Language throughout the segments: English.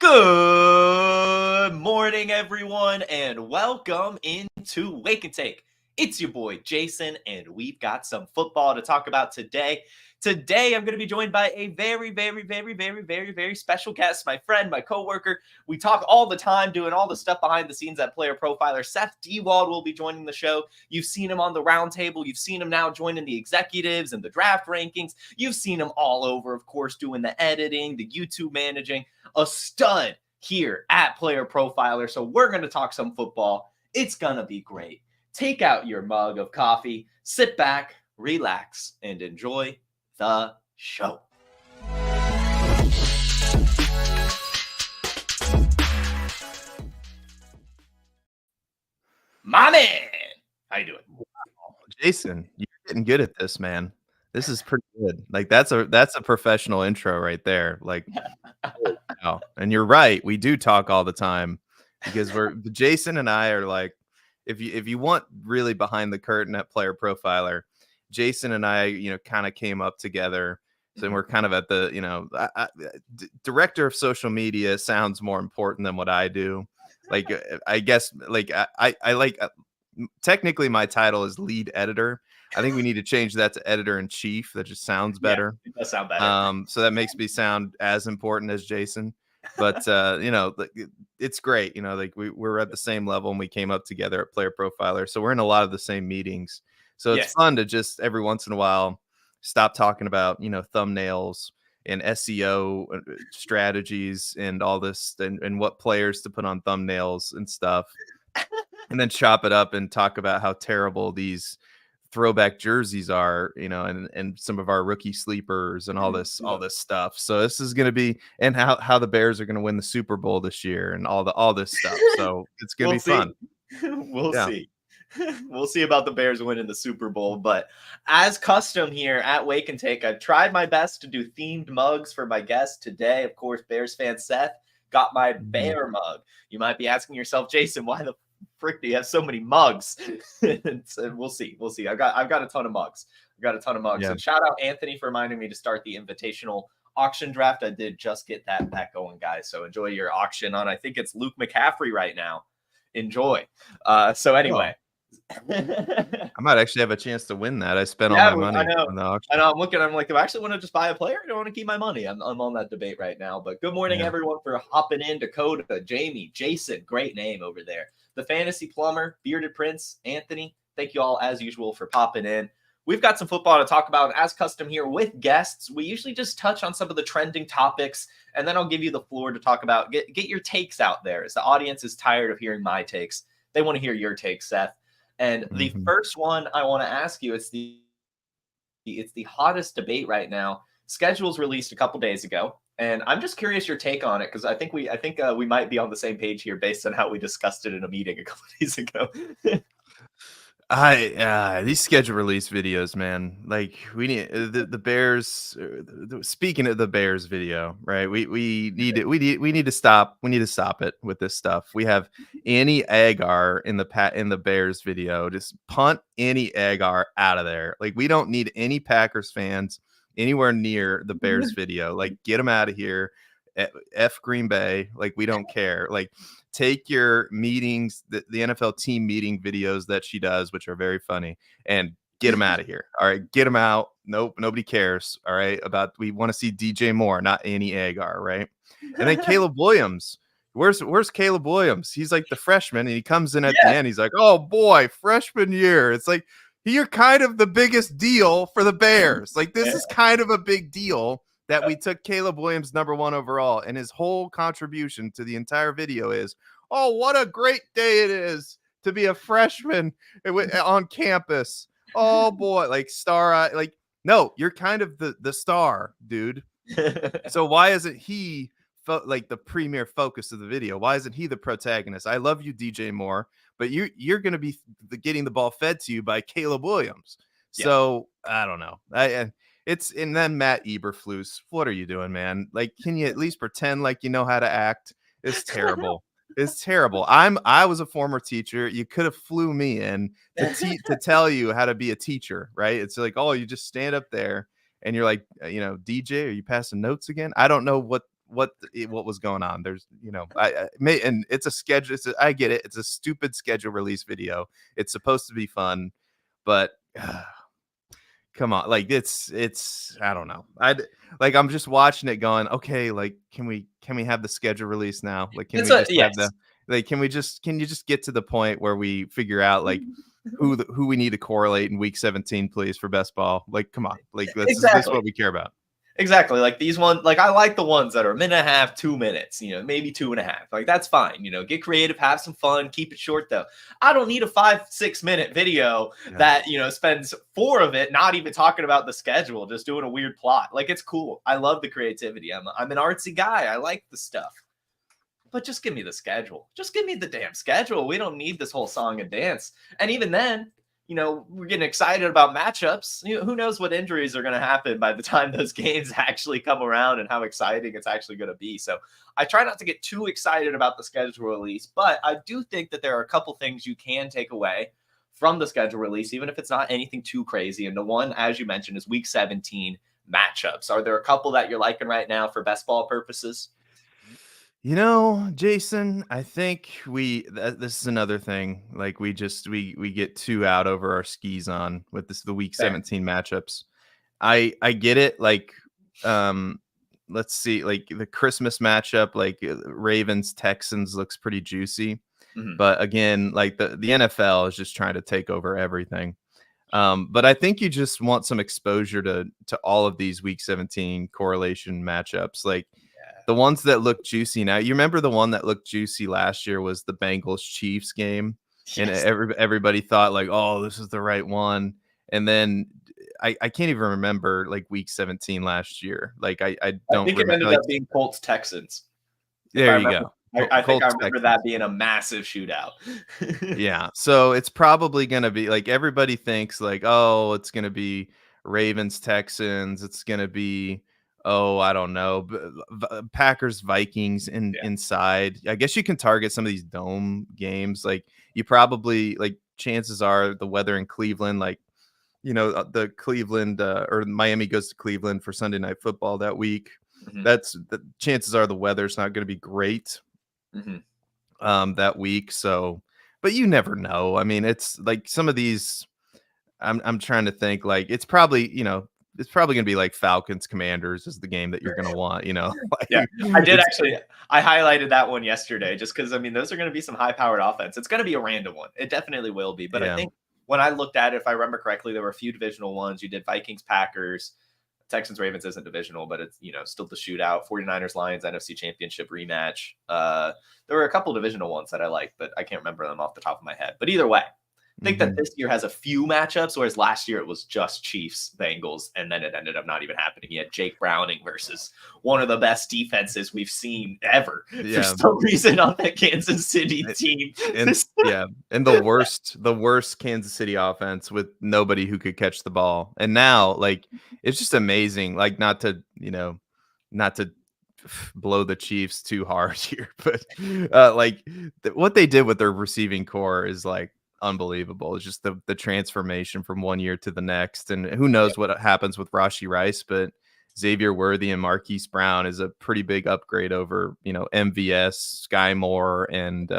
Good morning, everyone, and welcome into Wake and Take. It's your boy, Jason, and we've got some football to talk about today. Today, I'm going to be joined by a very special guest, my friend, my coworker. We talk all the time, doing all the stuff behind the scenes at PlayerProfiler. Seth Diewold will be joining the show. You've seen him on the roundtable. You've seen him now joining the executives and the draft rankings. You've seen him all over, of course, doing the editing, the YouTube managing. A stud here at Player Profiler. So we're going to talk some football. It's going to be great. Take out your mug of coffee, sit back, relax, and enjoy the show. My man, how you doing? Jason, you're getting good at this, man. This is pretty good. Like that's a professional intro right there. Like, wow. And you're right. We do talk all the time because Jason and I are like, if you want really behind the curtain at Player Profiler, Jason and I, kind of came up together. So we're kind of at the, director of social media sounds more important than what I do. Like, I guess, like I like. Technically, my title is lead editor. I think we need to change that to editor in chief. That just sounds better. Yeah, it does sound better. So that makes me sound as important as Jason. But it's great. Like we're at the same level and we came up together at Player Profiler. So we're in a lot of the same meetings. So it's fun to just every once in a while stop talking about, thumbnails and SEO strategies and all this and what players to put on thumbnails and stuff. And then chop it up and talk about how terrible these throwback jerseys are, and some of our rookie sleepers and all this stuff. So this is going to be, and how the Bears are going to win the Super Bowl this year and all this stuff. So it's going to be fun. We'll see. We'll see about the Bears winning the Super Bowl. But as custom here at Wake and Take, I've tried my best to do themed mugs for my guests today. Of course, Bears fan Seth got my bear mug. You might be asking yourself, Jason, why the frick do you have so many mugs? So we'll see. I've got a ton of mugs. Yeah. And shout out Anthony for reminding me to start the invitational auction draft. I did just get that going, guys. So enjoy your auction on, I think it's Luke McCaffrey right now. Enjoy. So anyway. I might actually have a chance to win that. I spent all my money on the auction. I know. I'm like, do I actually want to just buy a player? Or do I want to keep my money? I'm on that debate right now. But good morning, everyone, for hopping in. Dakota, Jamie, Jason, great name over there. The Fantasy Plumber, Bearded Prince, Anthony, thank you all as usual for popping in. We've got some football to talk about. As custom here with guests, we usually just touch on some of the trending topics, and then I'll give you the floor to talk about. Get your takes out there, as the audience is tired of hearing my takes. They want to hear your takes, Seth. And the first one I want to ask you, it's the hottest debate right now. Schedule's released a couple days ago, and I'm just curious your take on it, because I think we might be on the same page here based on how we discussed it in a meeting a couple days ago. These schedule release videos, man. Like we need the Bears. Speaking of the Bears video, right? We need to stop. We need to stop it with this stuff. We have Annie Agar in the Bears video. Just punt Annie Agar out of there. Like we don't need any Packers fans anywhere near the Bears video. Like get them out of here. F Green Bay. Like we don't care. Like take your meetings, the NFL team meeting videos that she does, which are very funny, and get them out of here. All right, get them out. Nope, nobody cares. All right, we want to see DJ Moore, not Annie Agar, right? And then Caleb Williams. Where's Caleb Williams? He's like the freshman, and he comes in at the end. He's like, oh boy, freshman year. It's like you're kind of the biggest deal for the Bears. Like this is kind of a big deal that we took Caleb Williams #1 overall, and his whole contribution to the entire video is, oh, what a great day it is to be a freshman on campus. Oh boy, like star, like no, you're kind of the star, dude. So why isn't he like the premier focus of the video? Why isn't he the protagonist? I love you, DJ Moore, but you're going to be getting the ball fed to you by Caleb Williams. So I don't know. And then Matt Eberflus. What are you doing, man? Like, can you at least pretend like you know how to act? It's terrible. It's terrible. I was a former teacher. You could have flew me in to tell you how to be a teacher, right? It's like, oh, you just stand up there and you're like, DJ, are you passing notes again? I don't know what was going on. There's, and it's a schedule. I get it. It's a stupid schedule release video. It's supposed to be fun, but come on, like it's I don't know. I'm just watching it going, okay, like can we have the schedule release now? Like can we just have the can you just get to the point where we figure out like who we need to correlate in week 17, please, for best ball? Like, come on, like this is what we care about. Exactly. Like these ones, like I like the ones that are a minute and a half, 2 minutes, maybe 2.5. Like that's fine. Get creative, have some fun, keep it short though. I don't need a 5-6 minute video that, spends 4 of it not even talking about the schedule, just doing a weird plot. Like it's cool. I love the creativity. I'm an artsy guy. I like the stuff. But just give me the schedule. Just give me the damn schedule. We don't need this whole song and dance. And even then, we're getting excited about matchups. Who knows what injuries are going to happen by the time those games actually come around and how exciting it's actually going to be. So I try not to get too excited about the schedule release, but I do think that there are a couple things you can take away from the schedule release, even if it's not anything too crazy. And the one, as you mentioned, is week 17 matchups. Are there a couple that you're liking right now for best ball purposes? Jason, I think this is another thing. Like we get too out over our skis on with the week 17 matchups. I get it. Like, let's see, like the Christmas matchup, like Ravens Texans looks pretty juicy, but again, like the NFL is just trying to take over everything. But I think you just want some exposure to all of these week 17 correlation matchups. Like, the ones that look juicy now, you remember the one that looked juicy last year was the Bengals Chiefs game. Yes. And everybody thought like, oh, this is the right one. And then I can't even remember like week 17 last year. Like I don't think it ended up being Colts Texans. There you go. I think I remember that being a massive shootout. Yeah. So it's probably going to be like everybody thinks like, oh, it's going to be Ravens Texans. It's going to be, I don't know, Packers Vikings inside. I guess you can target some of these dome games. Like you probably like chances are the weather in Cleveland, like, the Cleveland or Miami goes to Cleveland for Sunday Night Football that week. That's the chances are the weather's not going to be great that week. So, but you never know. I mean, it's like some of these, I'm trying to think like it's probably going to be like Falcons Commanders is the game that you're going to want, Like, yeah, I highlighted that one yesterday just because, I mean, those are going to be some high powered offense. It's going to be a random one. It definitely will be. But I think when I looked at it, if I remember correctly, there were a few divisional ones. You did Vikings, Packers, Texans, Ravens isn't divisional, but it's, still the shootout. 49ers, Lions, NFC Championship rematch. There were a couple divisional ones that I liked, but I can't remember them off the top of my head. But either way, I think that this year has a few matchups, whereas last year it was just Chiefs, Bengals, and then it ended up not even happening. You had Jake Browning versus one of the best defenses we've seen ever for some reason on that Kansas City team. And the worst Kansas City offense with nobody who could catch the ball. And now, like, it's just amazing. Like, not to blow the Chiefs too hard here, but what they did with their receiving core is like unbelievable. It's just the transformation from one year to the next, and who knows what happens with Rashee Rice, but Xavier Worthy and Marquise Brown is a pretty big upgrade over MVS, Sky Moore, and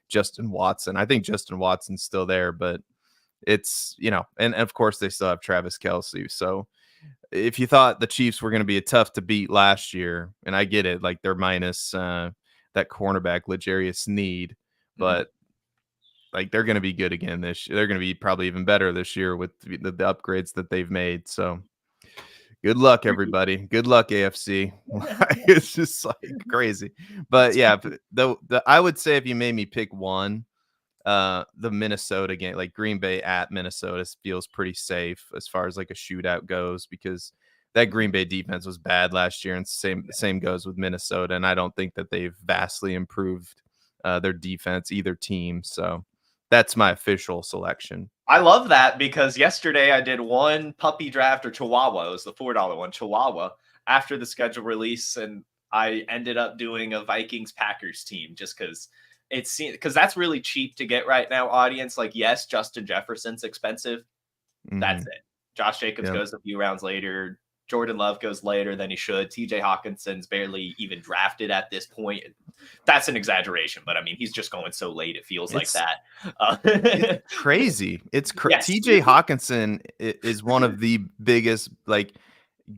Justin Watson. I think Justin Watson's still there, but it's and of course they still have Travis Kelce. So if you thought the Chiefs were going to be a tough to beat last year, and I get it, like they're minus that cornerback L'Jarius Sneed, but like they're going to be good again this year. They're going to be probably even better this year with the upgrades that they've made. So good luck, everybody. Good luck, AFC. It's just like crazy. But yeah, I would say if you made me pick one, the Minnesota game, like Green Bay at Minnesota, feels pretty safe as far as like a shootout goes, because that Green Bay defense was bad last year, and same goes with Minnesota. And I don't think that they've vastly improved their defense, either team. So that's my official selection. I love that because yesterday I did one puppy draft, or Chihuahua. It was the $4 one, Chihuahua, after the schedule release, and I ended up doing a Vikings Packers team just because because that's really cheap to get right now, audience. Like, yes, Justin Jefferson's expensive. That's it. Josh Jacobs goes a few rounds later. Jordan Love goes later than he should. TJ Hawkinson's barely even drafted at this point. That's an exaggeration, but I mean, he's just going so late. It feels like that. It's crazy. Yes. TJ Hawkinson is one of the biggest, like,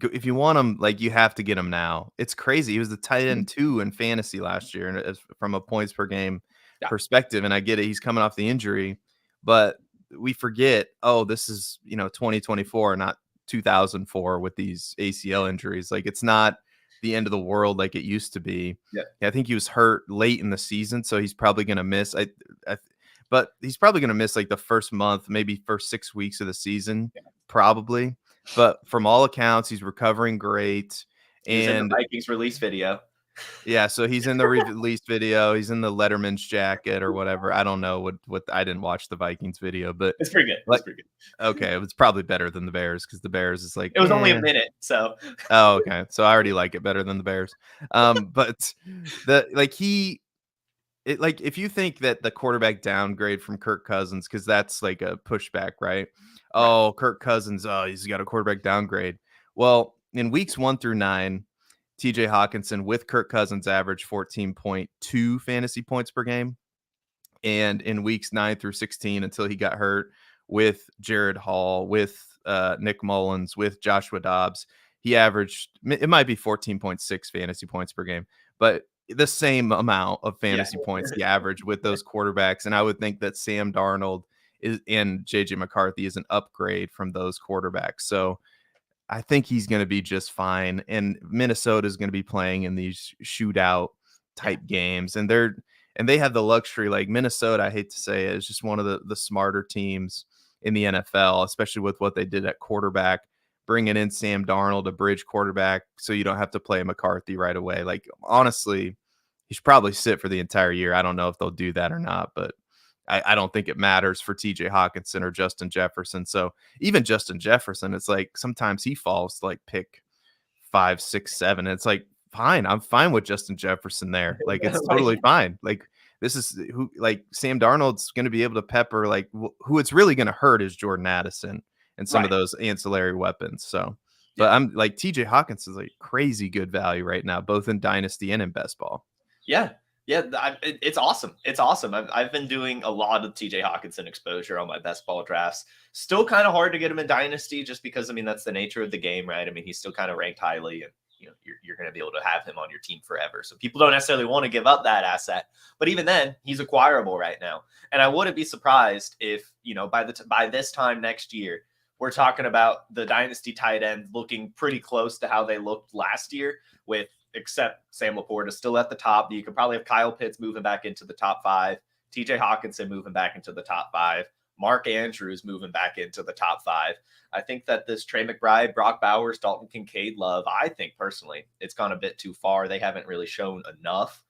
if you want him, like, you have to get him now. It's crazy. He was the tight end 2 in fantasy last year, and from a points per game perspective. And I get it, he's coming off the injury, but we forget, this is 2024, not 2004 with these ACL injuries. Like, it's not the end of the world like it used to be. Yeah. I think he was hurt late in the season, so he's probably going to miss. But he's probably going to miss like the first month, maybe first 6 weeks of the season, probably. But from all accounts, he's recovering great. He's in the Vikings release video. Yeah, so he's in the release video. He's in the Letterman's jacket or whatever. I don't know what I didn't watch the Vikings video, but it's pretty good. It's pretty good. Okay, it was probably better than the Bears because the Bears is like, it was only a minute, so. Oh, okay. So I already like it better than the Bears. But if you think that the quarterback downgrade from Kirk Cousins, because that's like a pushback, right? Oh, Kirk Cousins, he's got a quarterback downgrade. Well, in weeks 1 through 9, TJ Hawkinson with Kirk Cousins averaged 14.2 fantasy points per game. And in weeks 9 through 16, until he got hurt, with Jared Hall, with Nick Mullins, with Joshua Dobbs, he averaged, it might be 14.6 fantasy points per game, but the same amount of fantasy points he averaged with those quarterbacks. And I would think that Sam Darnold and JJ McCarthy is an upgrade from those quarterbacks. So I think he's going to be just fine. And Minnesota is going to be playing in these shootout type games. And they have the luxury, like Minnesota, I hate to say it, is just one of the smarter teams in the NFL, especially with what they did at quarterback, bringing in Sam Darnold, a bridge quarterback, so you don't have to play McCarthy right away. Like, honestly, he should probably sit for the entire year. I don't know if they'll do that or not, but I don't think it matters for TJ Hawkinson or Justin Jefferson. So even Justin Jefferson, it's like sometimes he falls to like pick 5, 6, 7. It's like, fine. I'm fine with Justin Jefferson there. Like, it's totally fine. Like, this is who, like, Sam Darnold's going to be able to pepper, like, who it's really going to hurt is Jordan Addison and some of those ancillary weapons. So, but I'm like, TJ Hawkinson's like crazy good value right now, both in Dynasty and in best ball. Yeah. It's awesome. It's awesome. I've been doing a lot of TJ Hawkinson exposure on my best ball drafts. Still kind of hard to get him in Dynasty just because, I mean, that's the nature of the game, right? I mean, he's still kind of ranked highly, and you're going to be able to have him on your team forever. So people don't necessarily want to give up that asset. But even then, he's acquirable right now. And I wouldn't be surprised if, by this time next year, we're talking about the Dynasty tight end looking pretty close to how they looked last year, except Sam Laporta is still at the top. You could probably have Kyle Pitts moving back into the top 5, TJ Hawkinson moving back into the top 5, Mark Andrews moving back into the top 5. I think that this Trey McBride, Brock Bowers, Dalton Kincaid love, I think personally, it's gone a bit too far. They haven't really shown enough,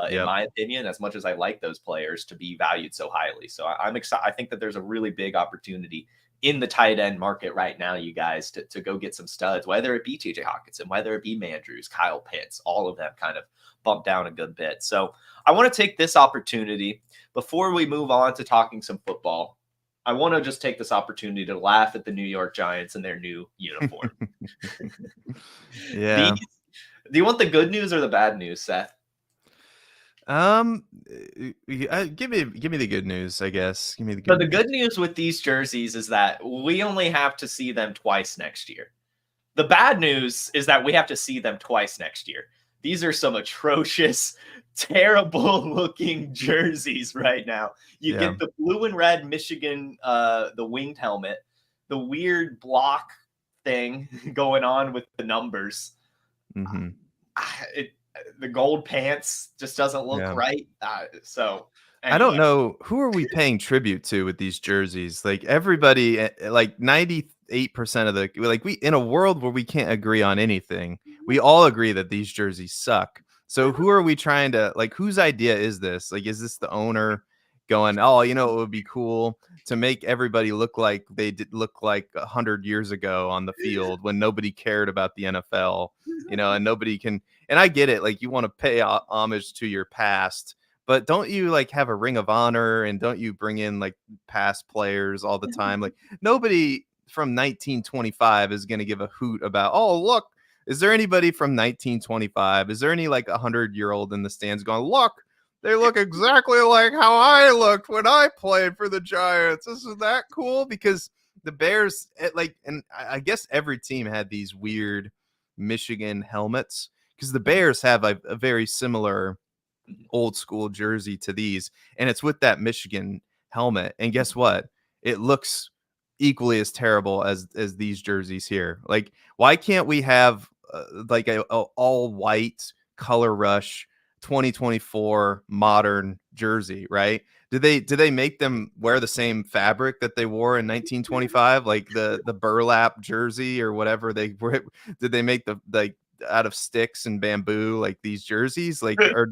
in my opinion, as much as I like those players, to be valued so highly. So I'm excited. I think that there's a really big opportunity in the tight end market right now, you guys, to go get some studs, whether it be TJ Hawkinson, whether it be Mandrews, Kyle Pitts, all of them kind of bump down a good bit. So I want to take this opportunity before we move on to talking some football. I want to just take this opportunity to laugh at the New York Giants and their new uniform. Yeah. Do you want the good news or the bad news, Seth? Give me the good news, I guess. Give me the good news. The good news with these jerseys is that we only have to see them twice next year. The bad news is that we have to see them twice next year. These are some atrocious, terrible looking jerseys right now. You get the blue and red Michigan, the winged helmet, the weird block thing going on with the numbers. Mm-hmm. The gold pants just doesn't look right. So anyway. I don't know, who are we paying tribute to with these jerseys? Like, everybody, like 98% of the, like, we, in a world where we can't agree on anything, we all agree that these jerseys suck. So who are we trying to, like, whose idea is this? Like, is this the owner going, oh, it would be cool to make everybody look like they did look like 100 years ago on the field when nobody cared about the NFL, and nobody can, and I get it. Like, you want to pay homage to your past, but don't you like have a ring of honor, and don't you bring in like past players all the time? Like, nobody from 1925 is going to give a hoot about, oh, look, is there anybody from 1925? Is there any like 100-year-old in the stands going, look, they look exactly like how I looked when I played for the Giants. Isn't that cool? Because the Bears, and I guess every team had these weird Michigan helmets, because the Bears have a very similar old school jersey to these, and it's with that Michigan helmet. And guess what? It looks equally as terrible as these jerseys here. Like, why can't we have like a all white color rush 2024 modern jersey, right? Did they make them wear the same fabric that they wore in 1925, like the burlap jersey or whatever they were? Did they make the like out of sticks and bamboo like these jerseys, like, or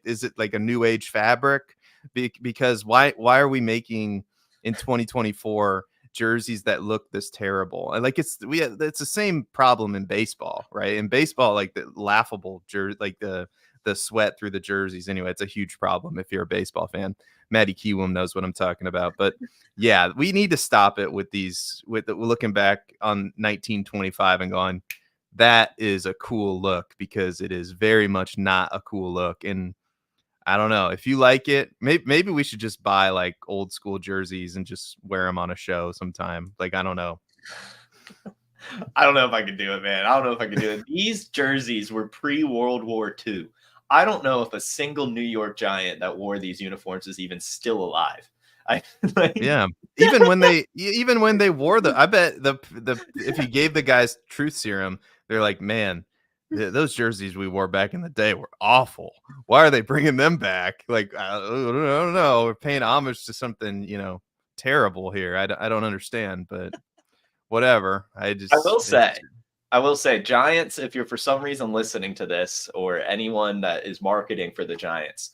is it like a new age fabric? Because why are we making in 2024 jerseys that look this terrible? And like it's the same problem in baseball, right? In baseball, like the laughable jersey, like the sweat through the jerseys. Anyway, it's a huge problem if you're a baseball fan. Maddie Kiewum knows what I'm talking about. But yeah, we need to stop it with these, with looking back on 1925 and going, that is a cool look, because it is very much not a cool look. And I don't know if you like it. Maybe we should just buy like old school jerseys and just wear them on a show sometime. Like, I don't know. I don't know if I could do it, man. I don't know if I could do it. These jerseys were pre-World War II. I don't know if a single New York Giant that wore these uniforms is even still alive. Yeah. Even when they wore I bet if you gave the guys truth serum, they're like, man, those jerseys we wore back in the day were awful. Why are they bringing them back? Like, I don't know. We're paying homage to something, terrible here. I don't understand, but whatever. I will say, Giants, if you're for some reason listening to this, or anyone that is marketing for the Giants,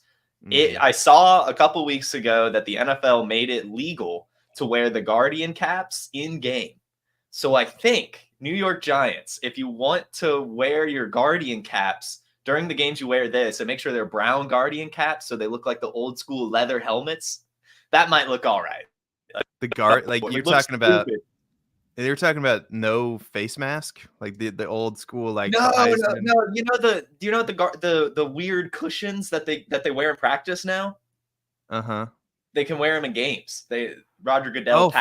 I saw a couple weeks ago that the NFL made it legal to wear the Guardian caps in game. So I think New York Giants, if you want to wear your Guardian caps during the games, you wear this and make sure they're brown Guardian caps so they look like the old school leather helmets. That might look all right. You're talking about. They were talking about no face mask, like the old school, like no. You know the weird cushions that they wear in practice now? They can wear them in games. Roger Goodell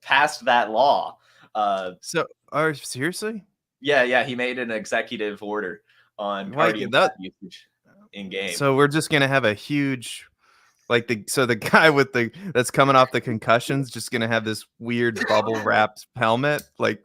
passed that law. Seriously? Yeah, he made an executive order on Guardian usage in game. So we're just gonna have a huge, like the guy that's coming off the concussions just gonna have this weird bubble wrapped helmet. Like,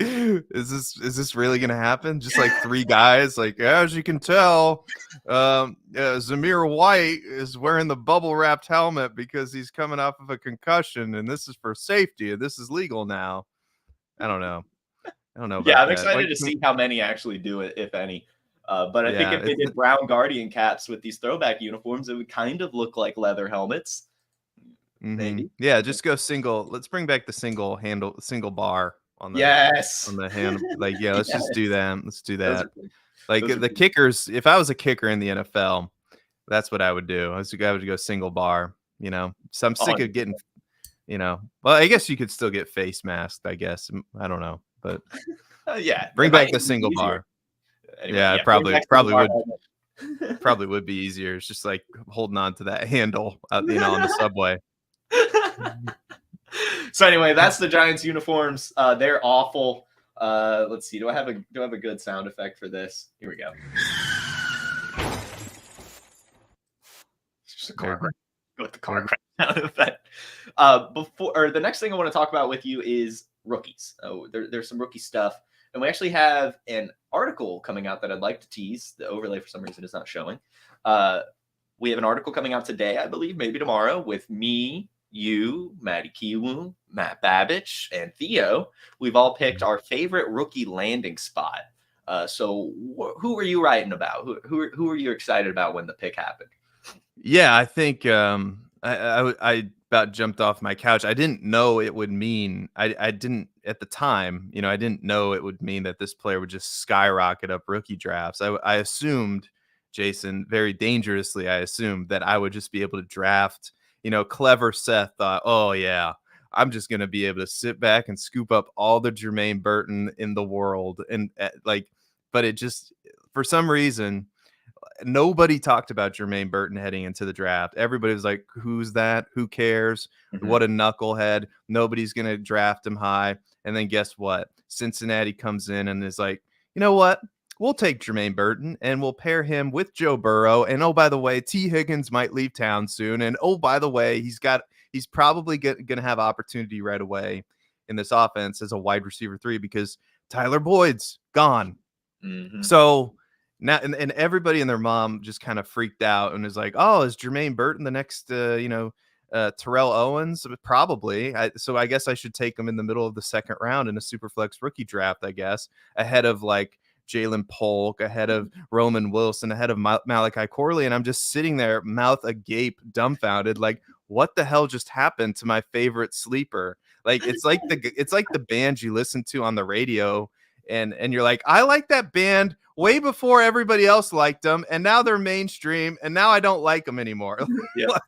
is this really gonna happen? Just like three guys, like, as you can tell, Zamir White is wearing the bubble wrapped helmet because he's coming off of a concussion, and this is for safety, and this is legal now. I don't know. Yeah, I'm excited to see how many actually do it, if any. But I think if they did brown Guardian caps with these throwback uniforms, it would kind of look like leather helmets. Maybe. Yeah, just go single. Let's bring back the single bar on the on the hand. Like, yeah, let's just do that. Let's do that. Like the kickers. If I was a kicker in the NFL, that's what I would do. I would go single bar. So I'm sick of getting. Well, I guess you could still get face masked. I guess I don't know, but yeah, bring back the single bar. Anyway, yeah, probably would be easier. It's just like holding on to that handle, on the subway. So anyway, that's the Giants uniforms. They're awful. Let's see. Do I have a good sound effect for this? Here we go. It's just a car crash. Go with the car crash sound effect. The next thing I want to talk about with you is rookies. There's some rookie stuff. And we actually have an article coming out that I'd like to tease. The overlay, for some reason, is not showing. We have an article coming out today, I believe, maybe tomorrow, with me, you, Maddie Kiewum, Matt Babich, and Theo. We've all picked our favorite rookie landing spot. So who are you writing about? Who are you excited about when the pick happened? Yeah, I think I about jumped off my couch. I didn't know it would mean I didn't at the time, I didn't know it would mean that this player would just skyrocket up rookie drafts. I assumed, Jason, very dangerously, I assumed that I would just be able to draft, clever Seth thought, oh yeah, I'm just gonna be able to sit back and scoop up all the Jermaine Burton in the world, and but it just for some reason nobody talked about Jermaine Burton heading into the draft. Everybody was like, "Who's that? Who cares? What a knucklehead! Nobody's gonna draft him high." And then guess what? Cincinnati comes in and is like, "You know what? We'll take Jermaine Burton and we'll pair him with Joe Burrow. And oh, by the way, T. Higgins might leave town soon. And oh, by the way, he's probably going to have opportunity right away in this offense as a wide receiver 3 because Tyler Boyd's gone." So now, and everybody and their mom just kind of freaked out and is like, "Oh, is Jermaine Burton the next, Terrell Owens?" Probably. So I guess I should take him in the middle of the second round in a super flex rookie draft, I guess, ahead of like Jalen Polk, ahead of Roman Wilson, ahead of Malachi Corley. And I'm just sitting there, mouth agape, dumbfounded, like, what the hell just happened to my favorite sleeper? Like, it's like the band you listen to on the radio, and you're like, I like that band way before everybody else liked them, and now they're mainstream, and now I don't like them anymore. Yeah.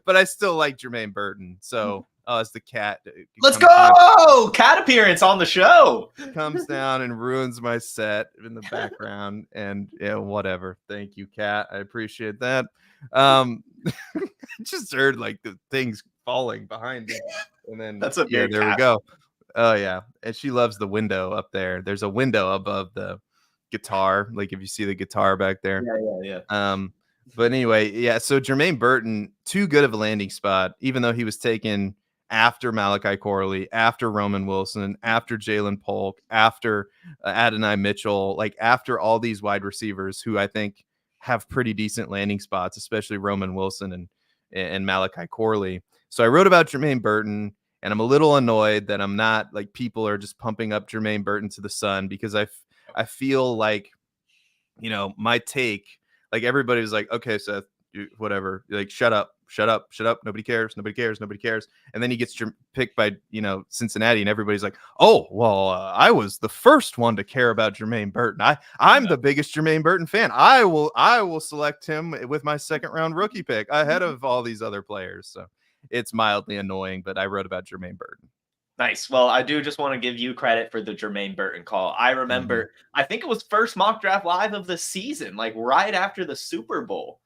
But I still like Jermaine Burton. So as the cat, let's go cat appearance on the show, comes down and ruins my set in the background, and yeah, whatever. Thank you, cat. I appreciate that. I just heard like the things falling behind me, and then that's a there we go. Oh yeah, and she loves the window up there. There's a window above the guitar, like if you see the guitar back there. Yeah. But anyway, yeah. So Jermaine Burton, too good of a landing spot, even though he was taken after Malachi Corley, after Roman Wilson, after Jalen Polk, after Adonai Mitchell, like after all these wide receivers who I think have pretty decent landing spots, especially Roman Wilson and Malachi Corley. So I wrote about Jermaine Burton. And I'm a little annoyed that I'm not like people are just pumping up Jermaine Burton to the sun, because I feel like, my take, like everybody was like, okay, Seth, whatever, like, shut up. Nobody cares. And then he gets picked by, Cincinnati, and everybody's like, oh, well, I was the first one to care about Jermaine Burton. I'm the biggest Jermaine Burton fan. I will select him with my second round rookie pick ahead of all these other players. So it's mildly annoying, but I wrote about Jermaine Burton. Nice. Well, I do just want to give you credit for the Jermaine Burton call. I remember, I think it was first mock draft live of the season, like right after the Super Bowl.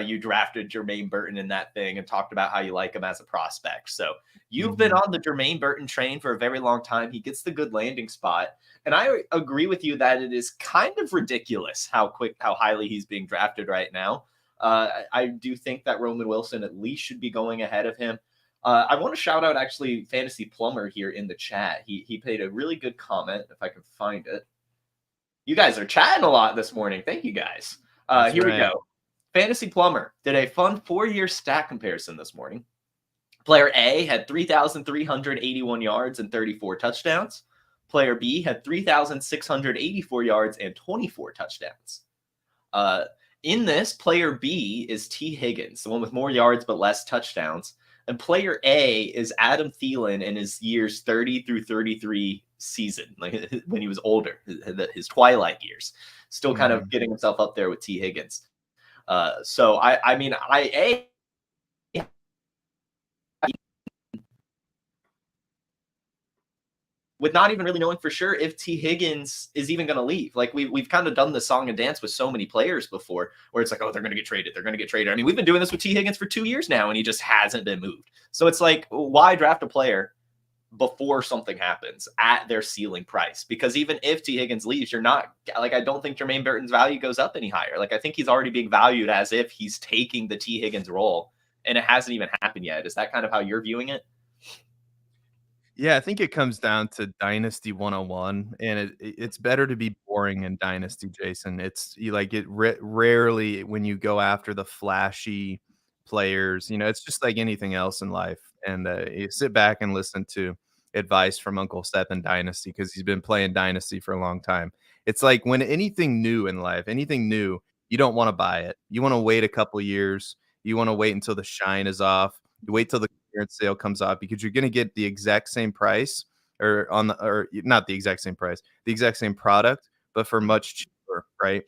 You drafted Jermaine Burton in that thing and talked about how you like him as a prospect. So you've been on the Jermaine Burton train for a very long time. He gets the good landing spot. And I agree with you that it is kind of ridiculous how highly he's being drafted right now. I do think that Roman Wilson at least should be going ahead of him. I want to shout out actually Fantasy Plumber here in the chat. He paid a really good comment, if I can find it. You guys are chatting a lot this morning. Thank you guys. Here we go. Fantasy Plumber did a fun 4-year stat comparison this morning. Player A had 3,381 yards and 34 touchdowns. Player B had 3,684 yards and 24 touchdowns. In this, player B is T. Higgins, the one with more yards but less touchdowns. And player A is Adam Thielen in his years 30 through 33 season, like when he was older, his twilight years, still kind of getting himself up there with T. Higgins. So I mean, with not even really knowing for sure if T. Higgins is even going to leave. Like we've kind of done the song and dance with so many players before where it's like, oh, they're going to get traded. I mean, we've been doing this with T. Higgins for 2 years now, and he just hasn't been moved. So it's like, why draft a player before something happens at their ceiling price? Because even if T. Higgins leaves, you're not like, I don't think Jermaine Burton's value goes up any higher. Like I think he's already being valued as if he's taking the T. Higgins role, and it hasn't even happened yet. Is that kind of how you're viewing it? Yeah, I think it comes down to Dynasty 101, and it's better to be boring in Dynasty, Jason. It's you like it rarely when you go after the flashy players, it's just like anything else in life. And you sit back and listen to advice from Uncle Seth in Dynasty, because he's been playing Dynasty for a long time. It's like when anything new in life, you don't want to buy it. You want to wait a couple years. You want to wait until the shine is off. You wait till the clearance sale comes off, because you're going to get the exact same price or not the exact same price, the exact same product, but for much cheaper, right?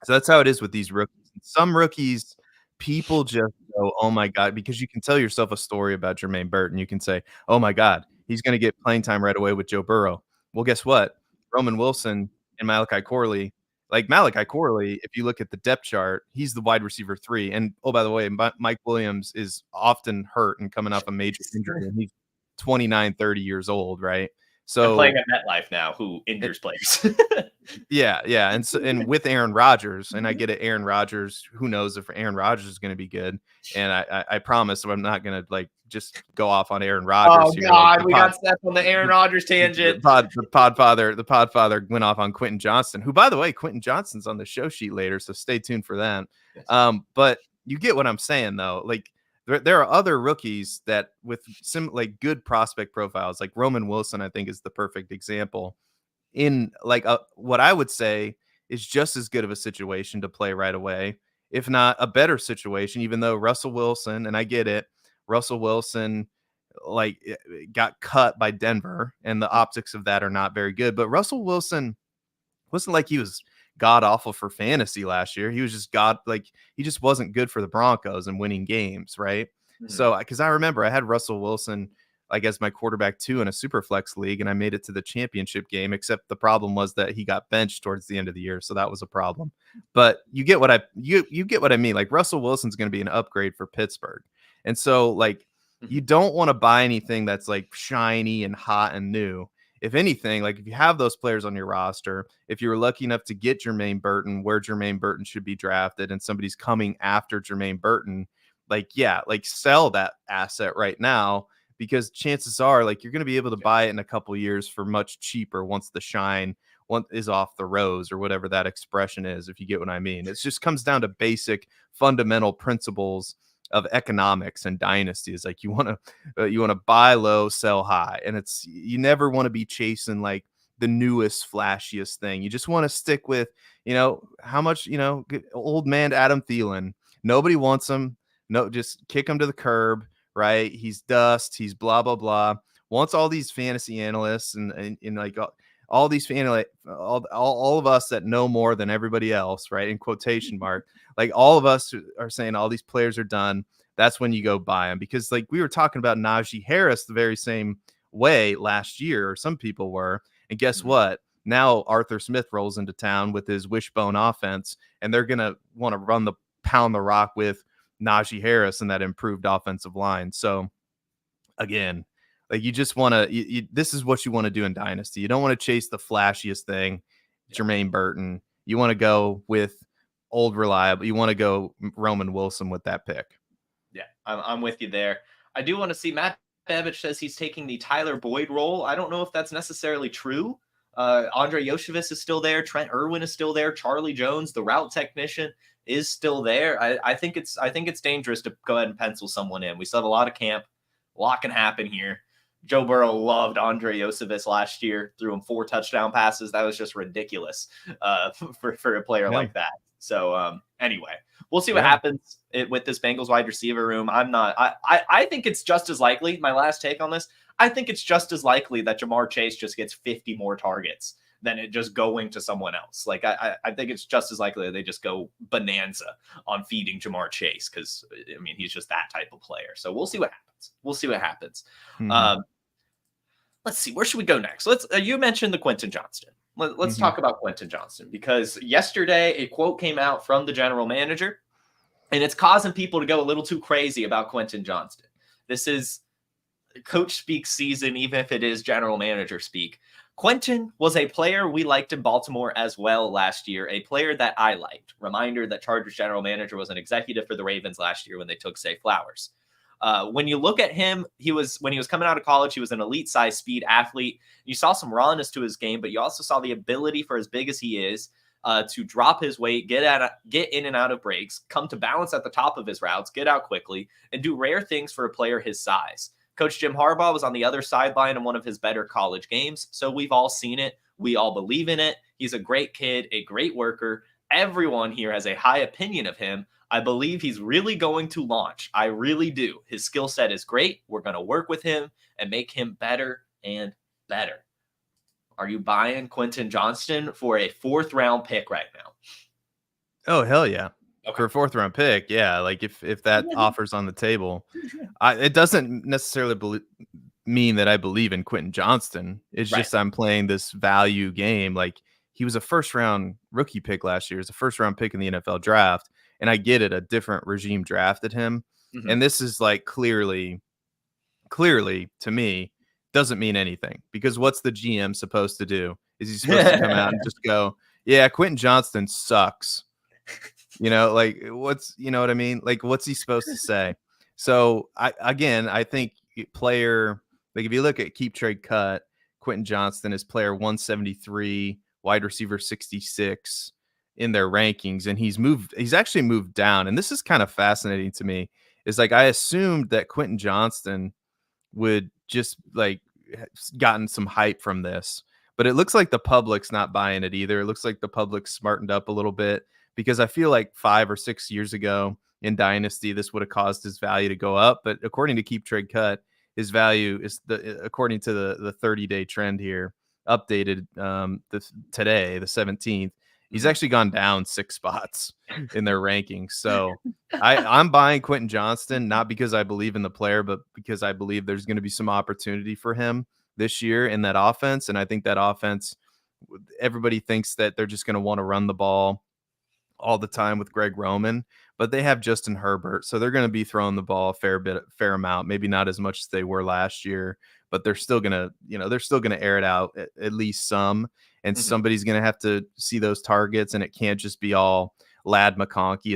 So that's how it is with these rookies. Some rookies, people just go, "Oh my god," because you can tell yourself a story about Jermaine Burton. You can say, "Oh my god, he's gonna get playing time right away with Joe Burrow." Well, guess what? Roman Wilson and Malachi Corley, like Malachi Corley, if you look at the depth chart, he's the wide receiver 3. And oh, by the way, Mike Williams is often hurt and coming off a major injury, and he's 29, 30 years old, right? And playing So at MetLife now, who injures players. yeah, and with Aaron Rodgers, and I get it, Aaron Rodgers, who knows if Aaron Rodgers is gonna be good, and I promise I'm not gonna, like, just go off on Aaron Rodgers Oh, here, like, God, we got Seth on the Aaron Rodgers tangent. the podfather went off on Quentin Johnston, who, by the way, Quentin Johnston's on the show sheet later, so stay tuned for that. Yes. But you get what I'm saying, though. Like, there are other rookies that with some, like, good prospect profiles, like Roman Wilson, I think is the perfect example in, like, what I would say is just as good of a situation to play right away, if not a better situation, even though Russell Wilson, and I get it, Russell Wilson, like, got cut by Denver, and the optics of that are not very good. But Russell Wilson wasn't like he was god awful for fantasy last year. He was just he just wasn't good for the Broncos and winning games, right? Mhm. So, because I remember I had Russell Wilson, like, as my quarterback 2 in a super flex league, and I made it to the championship game, except the problem was that he got benched towards the end of the year, so that was a problem. But you get what you get what I mean. Like, Russell Wilson's going to be an upgrade for Pittsburgh. And so, like, you don't want to buy anything that's, like, shiny and hot and new. If anything, like, if you have those players on your roster, if you were lucky enough to get Jermaine Burton where Jermaine Burton should be drafted, and somebody's coming after Jermaine Burton, like, yeah, like, sell that asset right now, because chances are, like, you're going to be able to buy it in a couple years for much cheaper once the shine is off the rose, or whatever that expression is, if you get what I mean. It just comes down to basic fundamental principles of economics and dynasty. Is like, you want to buy low, sell high, and you never want to be chasing, like, the newest, flashiest thing. You just want to stick with, how much, old man Adam Thielen. Nobody wants him. No, just kick him to the curb, right? He's dust. He's blah blah blah. Wants all these fantasy analysts and like all these all of us that know more than everybody else, right? In quotation mark, like, all of us are saying all these players are done. That's when you go buy them, because, like, we were talking about Najee Harris the very same way last year, or some people were. And guess what? Now Arthur Smith rolls into town with his wishbone offense, and they're gonna want to pound the rock with Najee Harris and that improved offensive line. So again, like, you just want to, this is what you want to do in Dynasty. You don't want to chase the flashiest thing, Jermaine Burton. You want to go with old reliable. You want to go Roman Wilson with that pick. Yeah, I'm with you there. I do want to see, Matt Babbage says he's taking the Tyler Boyd role. I don't know if that's necessarily true. Andre Yoshevich is still there. Trent Irwin is still there. Charlie Jones, the route technician, is still there. I think it's dangerous to go ahead and pencil someone in. We still have a lot of camp. A lot can happen here. Joe Burrow loved Andre Yoshevich last year, threw him 4 touchdown passes. That was just ridiculous for a player like that. So anyway, we'll see what happens with this Bengals wide receiver room. I think it's just as likely, my last take on this, I think it's just as likely that Jamar Chase just gets 50 more targets than it just going to someone else. Like, I think it's just as likely that they just go bonanza on feeding Jamar Chase, because, I mean, he's just that type of player. So we'll see what happens. Let's see. Where should we go next? You mentioned the Quentin Johnston. Let's talk about Quentin Johnston, because yesterday a quote came out from the general manager, and it's causing people to go a little too crazy about Quentin Johnston. This is coach speak season, even if it is general manager speak. Quentin was a player we liked in Baltimore as well last year, a player that I liked. Reminder that Chargers general manager was an executive for the Ravens last year when they took Zay Flowers. When you look at him, when he was coming out of college, he was an elite size speed athlete. You saw some rawness to his game, but you also saw the ability, for as big as he is, to drop his weight, get in and out of breaks, come to balance at the top of his routes, get out quickly, and do rare things for a player his size. Coach Jim Harbaugh was on the other sideline in one of his better college games, so we've all seen it. We all believe in it. He's a great kid, a great worker. Everyone here has a high opinion of him. I believe he's really going to launch. I really do. His skill set is great. We're going to work with him and make him better and better. Are you buying Quentin Johnston for a 4th round pick right now? Oh, hell yeah. Okay. For a 4th round pick, yeah, like if that offer's on the table, it doesn't necessarily mean that I believe in Quentin Johnston. It's Right. just I'm playing this value game. Like he was a 1st round rookie pick last year. He's a 1st round pick in the NFL draft, and I get it. A different regime drafted him, Mhm. and this is like clearly to me doesn't mean anything because what's the GM supposed to do? Is he supposed to come out and just go, "Yeah, Quentin Johnston sucks." Like what's you know what I mean? Like what's he supposed to say? So I think player like if you look at keep trade cut, Quentin Johnston is player 173, wide receiver 66 in their rankings, and he's actually moved down. And this is kind of fascinating to me. Is like I assumed that Quentin Johnston would just like gotten some hype from this. But it looks like the public's not buying it either. It looks like the public's smartened up a little bit because I feel like 5 or 6 years ago in Dynasty, this would have caused his value to go up. But according to Keep Trade Cut, his value is according to the 30-day trend here, updated today, the 17th. He's Mhm. actually gone down 6 spots in their rankings. So I'm buying Quentin Johnston, not because I believe in the player, but because I believe there's going to be some opportunity for him this year in that offense. And I think that offense, everybody thinks that they're just going to want to run the ball all the time with Greg Roman, but they have Justin Herbert. So they're going to be throwing the ball a fair amount, maybe not as much as they were last year, but they're still going to, they're still going to air it out at least some. And Mhm. somebody's going to have to see those targets, and it can't just be all Lad McConkey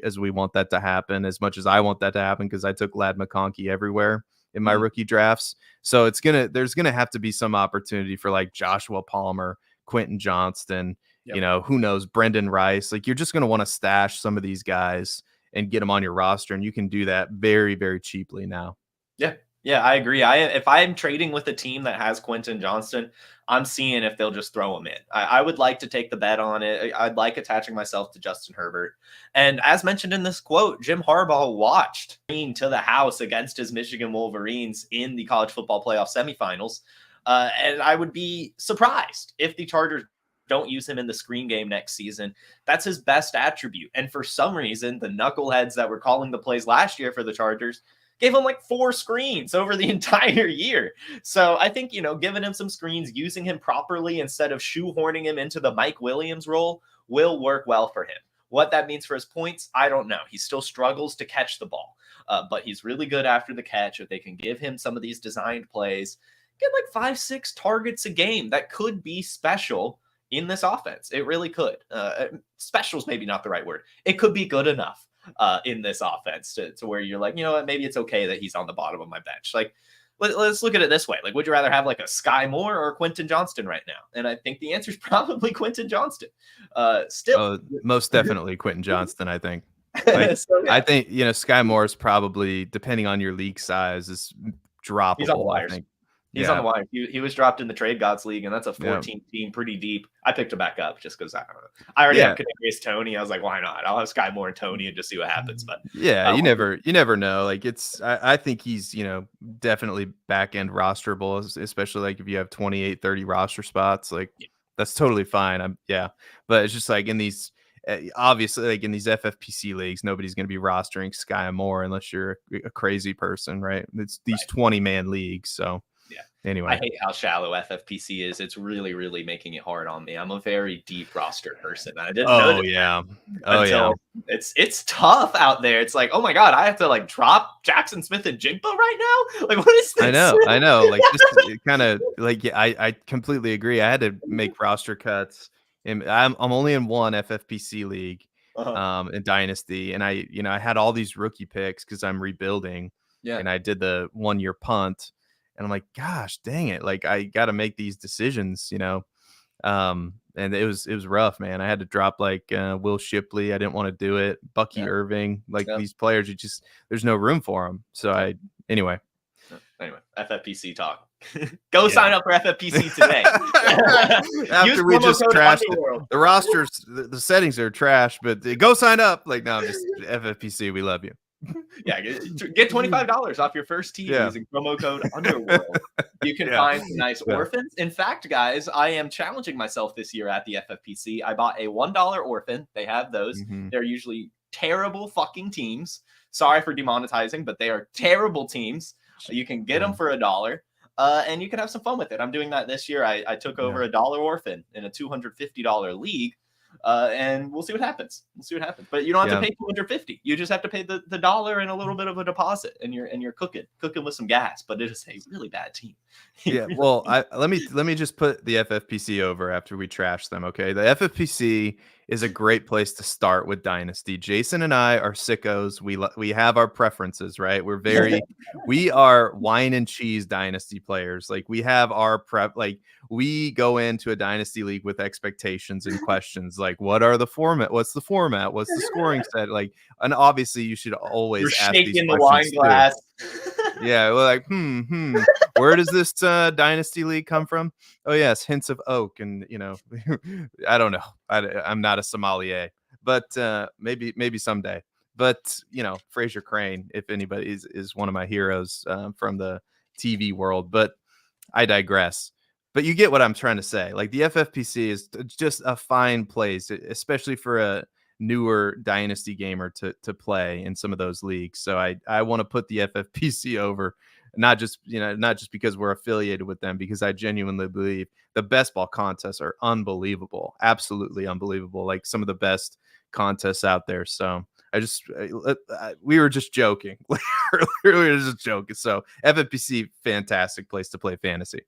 as we want that to happen, as much as I want that to happen, because I took Lad McConkey everywhere in my Mhm. rookie drafts. So there's gonna have to be some opportunity for like Joshua Palmer, Quentin Johnston, Yep. who knows, Brendan Rice. Like you're just gonna want to stash some of these guys and get them on your roster, and you can do that very, very cheaply now. Yeah. Yeah, I agree. If I'm trading with a team that has Quentin Johnston, I'm seeing if they'll just throw him in. I would like to take the bet on it. I'd like attaching myself to Justin Herbert. And as mentioned in this quote, Jim Harbaugh watched to the house against his Michigan Wolverines in the college football playoff semifinals. And I would be surprised if the Chargers don't use him in the screen game next season. That's his best attribute. And for some reason, the knuckleheads that were calling the plays last year for the Chargers gave him like 4 screens over the entire year. So I think, giving him some screens, using him properly instead of shoehorning him into the Mike Williams role will work well for him. What that means for his points, I don't know. He still struggles to catch the ball, but he's really good after the catch. If they can give him some of these designed plays, get like 5-6 targets a game, that could be special in this offense. It really could. Special's maybe not the right word. It could be good enough in this offense to where you're like, what, maybe it's okay that he's on the bottom of my bench. Like, let's look at it this way. Like, would you rather have like a Sky Moore or Quentin Johnston right now? And I think the answer is probably Quentin Johnston. Still. Most definitely Quentin Johnston, I think. Like, So, yeah, I think, Sky Moore is probably, depending on your league size, is he's on the droppable, I wires. think. He's on the Yeah. wire. He was dropped in the Trade Gods League, and that's a Yeah. 14 team, pretty deep. I picked him back up just because I don't know. I already have Kadarius Toney. I was like, why not? I'll have Sky Moore and Toney and just see what happens. But Yeah, you never know. Like I think he's, definitely back end rosterable, especially like if you have 28, 30 roster spots, like yeah. that's totally fine. But it's just like in these, obviously like in these FFPC leagues, nobody's going to be rostering Sky Moore unless you're a crazy person, right? It's these 20-man leagues. So Yeah. anyway, I hate how shallow FFPC is. It's really, really making it hard on me. I'm a very deep roster person. I didn't know yeah. until it's tough out there. It's like, oh my God, I have to like drop Jackson Smith and Jigba right now. Like, what is this? I know. Like just kind of like, yeah, I completely agree. I had to make roster cuts, and I'm only in one FFPC league, in Dynasty, and I had all these rookie picks because I'm rebuilding, Yeah. and I did the 1-year punt, and I'm like, gosh, dang it! Like I got to make these decisions, and it was rough, man. I had to drop like Will Shipley. I didn't want to do it. Bucky Yeah. Irving, like Yeah. these players, there's no room for them. So anyway, FFPC talk. Go sign up for FFPC today. After we just trashed the rosters, the settings are trash, but go sign up. Like, no, just FFPC. We love you. Yeah, get $25 off your first team using promo code Underworld. You can find some nice orphans. In fact, guys, I am challenging myself this year at the FFPC. I bought a $1 orphan. They have those. They're usually terrible fucking teams. Sorry for demonetizing, but they are terrible teams. You can get them for $1. And you can have some fun with it. I'm doing that this year. I took over a dollar orphan in a $250 league. And we'll see what happens. But you don't have to pay $250. You just have to pay the $1 and a little bit of a deposit, and you're cooking with some gas. But it is a really bad team. Yeah. Well, let me just put the FFPC over after we trash them. Okay. The FFPC is a great place to start with Dynasty. Jason and I are sickos. We have our preferences, right? We are wine and cheese Dynasty players. Like, we have our prep. Like, we go into a Dynasty league with expectations and questions like, what are the format? What's the format? What's the scoring set? Like, and obviously you should always ask these the wine glass. Yeah, well, like, where does this Dynasty league come from? Oh yes, hints of oak, and I don't know. I'm not a sommelier, but maybe someday. But Fraser Crane, if anybody is one of my heroes from the TV world. But I digress. But you get what I'm trying to say. Like, the FFPC is just a fine place, especially for a newer Dynasty gamer to play in some of those leagues. So I want to put the FFPC over, not just because we're affiliated with them, because I genuinely believe the best ball contests are unbelievable, absolutely unbelievable, like some of the best contests out there. So we were just joking. We were just joking. So FFPC, fantastic place to play fantasy.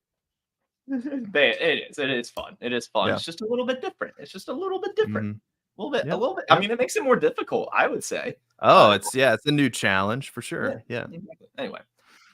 It is fun. Yeah. It's just a little bit different. Mm-hmm. A little bit. I mean, it makes it more difficult, I would say. Oh, it's a new challenge for sure. Yeah. Exactly. Anyway,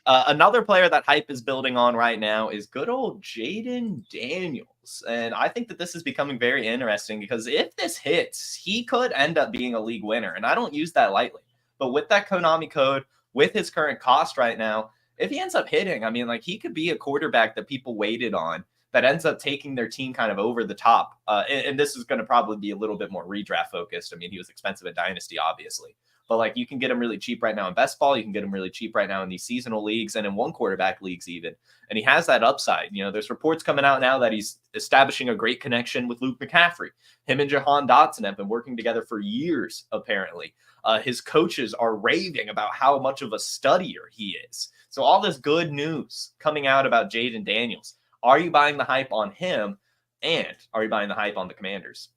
another player that hype is building on right now is good old Jayden Daniels. And I think that this is becoming very interesting, because if this hits, he could end up being a league winner. And I don't use that lightly. But with that Konami code, with his current cost right now, if he ends up hitting, I mean, like, he could be a quarterback that people waited on, that ends up taking their team kind of over the top. And this is going to probably be a little bit more redraft focused. I mean, he was expensive at Dynasty, obviously. But, like, you can get him really cheap right now in best ball. You can get him really cheap right now in these seasonal leagues and in one quarterback leagues even. And he has that upside. There's reports coming out now that he's establishing a great connection with Luke McCaffrey. Him and Jahan Dotson have been working together for years, apparently. His coaches are raving about how much of a studier he is. So all this good news coming out about Jayden Daniels. Are you buying the hype on him, and are you buying the hype on the Commanders?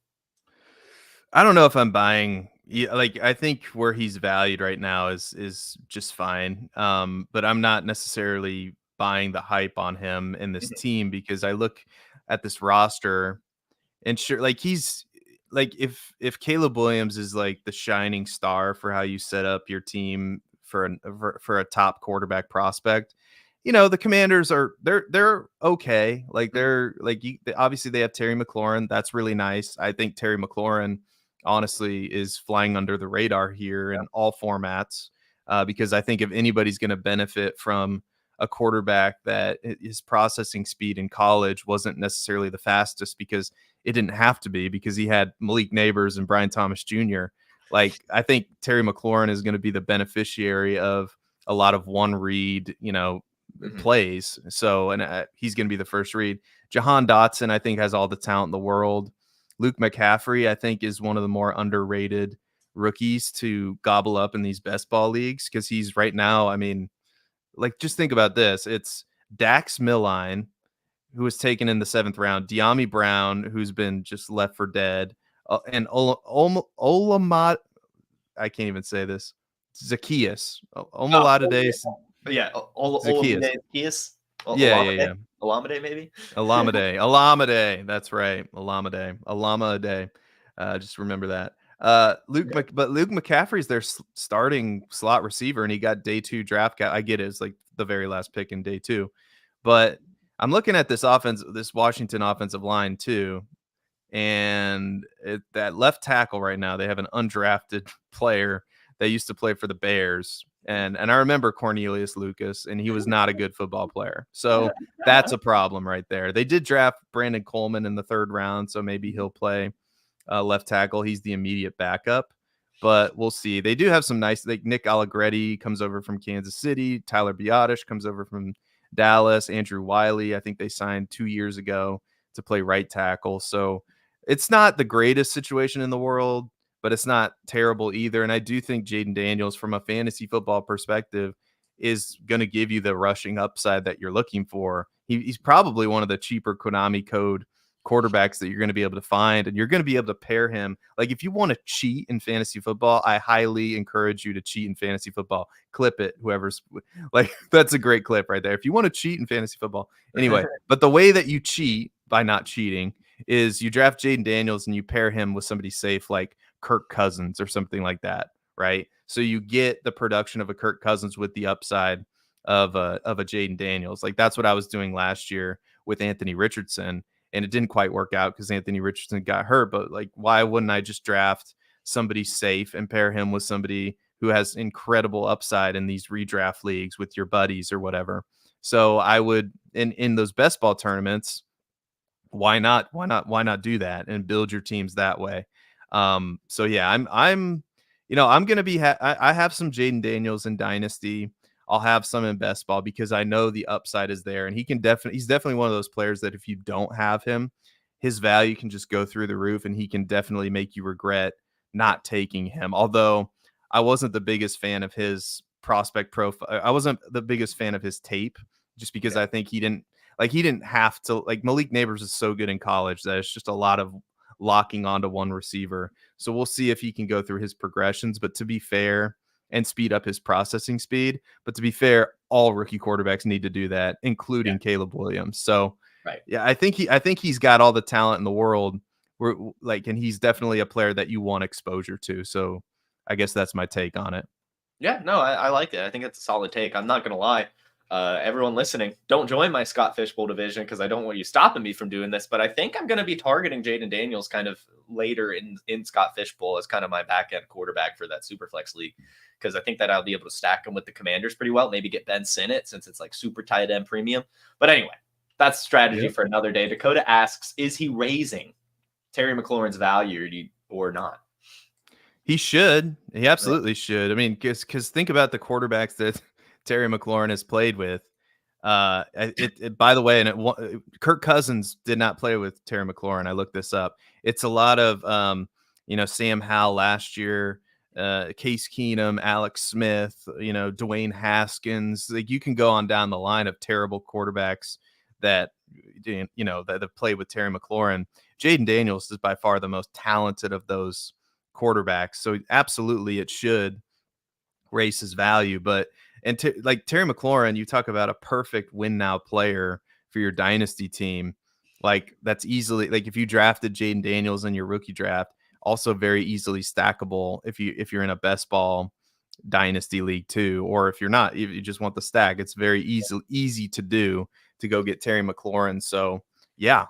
I don't know if I'm buying. Like, I think where he's valued right now is just fine. But I'm not necessarily buying the hype on him in this team, because I look at this roster and sure, like, he's like, if Caleb Williams is like the shining star for how you set up your team for a top quarterback prospect, the Commanders they're okay. Like, they're like, obviously they have Terry McLaurin. That's really nice. I think Terry McLaurin honestly is flying under the radar here in all formats, because I think if anybody's going to benefit from a quarterback that his processing speed in college wasn't necessarily the fastest, because it didn't have to be, because he had Malik Neighbors and Brian Thomas Jr. Like, I think Terry McLaurin is going to be the beneficiary of a lot of one read, plays. So, and he's going to be the first read. Jahan Dotson, I think, has all the talent in the world. Luke McCaffrey, I think, is one of the more underrated rookies to gobble up in these best ball leagues, because he's right now, I mean, like, just think about this. It's Dax Milline, who was taken in the 7th round, De'Ami Brown, who's been just left for dead, and Olamide, I can't even say this, Zacchaeus. Olamide. Yeah, Zacchaeus. Yeah. Olamide, maybe? Olamide. That's right. Olamide. Just remember that. But Luke McCaffrey's their starting slot receiver, and he got day 2 draft. I get it. It's like the very last pick in day 2. But I'm looking at this Washington offensive line too. And that left tackle right now, they have an undrafted player that used to play for the Bears. And I remember Cornelius Lucas, and he was not a good football player. So that's a problem right there. They did draft Brandon Coleman in the 3rd round, so maybe he'll play left tackle. He's the immediate backup, but we'll see. They do have some nice, like Nick Allegretti comes over from Kansas City. Tyler Biotish comes over from Dallas. Andrew Wiley, I think they signed 2 years ago to play right tackle. So it's not the greatest situation in the world, but it's not terrible either. And I do think Jayden Daniels, from a fantasy football perspective, is going to give you the rushing upside that you're looking for. He's probably one of the cheaper Konami code quarterbacks that you're going to be able to find, and you're going to be able to pair him. Like, if you want to cheat in fantasy football, I highly encourage you to cheat in fantasy football. Clip it, whoever's like, that's a great clip right there. If you want to cheat in fantasy football, anyway. But the way that you cheat by not cheating is you draft Jayden Daniels and you pair him with somebody safe like Kirk Cousins or something like that, right? So you get the production of a Kirk Cousins with the upside of a Jayden Daniels. Like, that's what I was doing last year with Anthony Richardson, and it didn't quite work out because Anthony Richardson got hurt. But like, why wouldn't I just draft somebody safe and pair him with somebody who has incredible upside in these redraft leagues with your buddies or whatever? So I would, in those best ball tournaments, why not do that and build your teams that way? So yeah, I'm going to be, I have some Jayden Daniels in Dynasty. I'll have some in best ball because I know the upside is there, and he's definitely one of those players that if you don't have him, his value can just go through the roof, and he can definitely make you regret not taking him. Although I wasn't the biggest fan of his prospect profile. I wasn't the biggest fan of his tape, just because I think he didn't have to, like, Malik Neighbors is so good in college that it's just a lot of locking onto one receiver. So we'll see if he can go through his progressions, but to be fair, and speed up his processing speed. But to be fair, all rookie quarterbacks need to do that, including Caleb Williams. So yeah, I think he's got all the talent in the world. And he's definitely a player that you want exposure to. So I guess that's my take on it. Yeah, no, I like it. I think it's a solid take. I'm not going to lie. Everyone listening, don't join my Scott Fishbowl division because I don't want you stopping me from doing this. But I think I'm going to be targeting Jayden Daniels kind of later in Scott Fishbowl as kind of my back end quarterback for that Superflex league, because I think that I'll be able to stack him with the Commanders pretty well. Maybe get Ben Sinnott since it's like super tight end premium. But anyway, that's strategy for another day. Dakota asks, is he raising Terry McLaurin's value or not? He should. He absolutely should. I mean, because think about the quarterbacks that Terry McLaurin has played with. By the way, and Kirk Cousins did not play with Terry McLaurin. I looked this up. It's a lot of Sam Howell last year, Case Keenum, Alex Smith, Dwayne Haskins. Like, you can go on down the line of terrible quarterbacks that that have played with Terry McLaurin. Jayden Daniels is by far the most talented of those quarterbacks. So absolutely, it should raise his value. But like Terry McLaurin, you talk about a perfect win now player for your dynasty team. Like, that's easily, like, if you drafted Jayden Daniels in your rookie draft, also very easily stackable if you're in a best ball dynasty league too, or if you're not, if you just want the stack, it's very easy to do to go get Terry McLaurin. So yeah,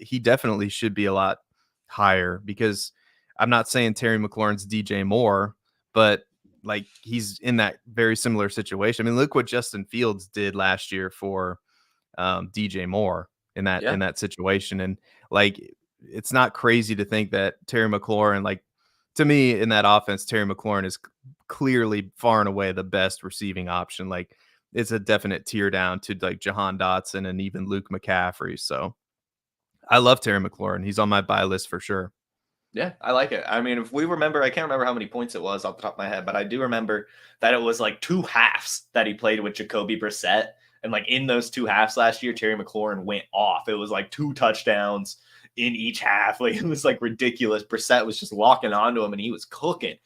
he definitely should be a lot higher, because I'm not saying Terry McLaurin's DJ Moore, but like, he's in that very similar situation. I mean, look what Justin Fields did last year for DJ Moore in that situation. And like, it's not crazy to think that Terry McLaurin, like, to me in that offense, Terry McLaurin is clearly far and away the best receiving option. Like, it's a definite tear down to like Jahan Dotson and even Luke McCaffrey. So I love Terry McLaurin. He's on my buy list for sure. Yeah, I like it. I mean, if we remember, I can't remember how many points it was off the top of my head, but I do remember that it was like 2 halves that he played with Jacoby Brissett. And like, in those 2 halves last year, Terry McLaurin went off. It was like 2 touchdowns in each half. Like, it was like ridiculous. Brissett was just locking onto him, and he was cooking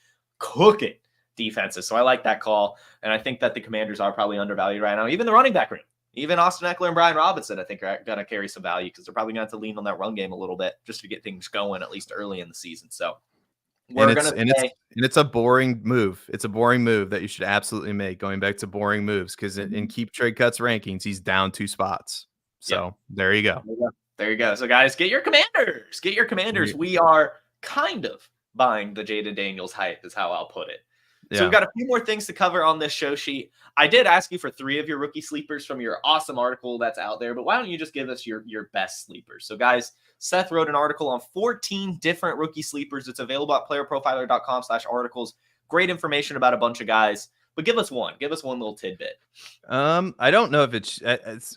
defenses. So I like that call. And I think that the Commanders are probably undervalued right now. Even the running back room. Even Austin Eckler and Brian Robinson, I think, are going to carry some value because they're probably going to have to lean on that run game a little bit just to get things going, at least early in the season. So it's a boring move. It's a boring move that you should absolutely make, going back to boring moves, because in Keep Trade Cuts rankings, he's down 2 spots. So there you go. There you go. So guys, get your Commanders. Get your Commanders. We are kind of buying the Jayden Daniels hype, is how I'll put it. So we've got a few more things to cover on this show sheet. I did ask you for 3 of your rookie sleepers from your awesome article that's out there, but why don't you just give us your best sleepers? So guys, Seth wrote an article on 14 different rookie sleepers. It's available at playerprofiler.com/articles. Great information about a bunch of guys but give us one little tidbit. I don't know if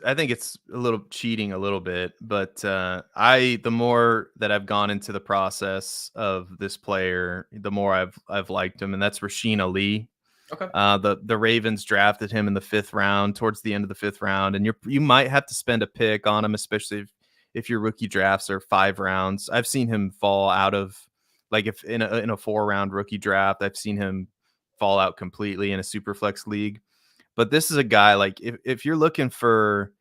I think it's a little cheating a little bit, but the more that I've gone into the process of this player, the more I've liked him, and that's Rasheen Ali. Okay. The Ravens drafted him in the 5th round, towards the end of the 5th round, and you might have to spend a pick on him, especially if your rookie drafts are 5 rounds. I've seen him fall out of, like, if in a 4-round rookie draft, I've seen him fall out completely in a super flex league. But this is a guy, like, if you're looking for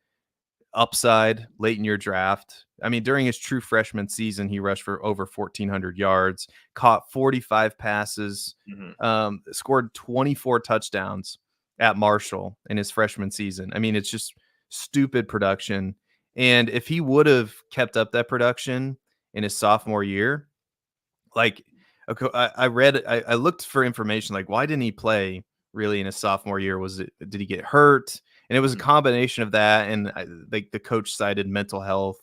upside late in your draft, I mean, during his true freshman season, he rushed for over 1,400 yards, caught 45 passes, scored 24 touchdowns at Marshall in his freshman season. I mean, it's just stupid production. And if he would have kept up that production in his sophomore year, like, okay, I looked for information, like, why didn't he play really in his sophomore year? Did he get hurt? And it was a combination of that, and like the coach cited mental health.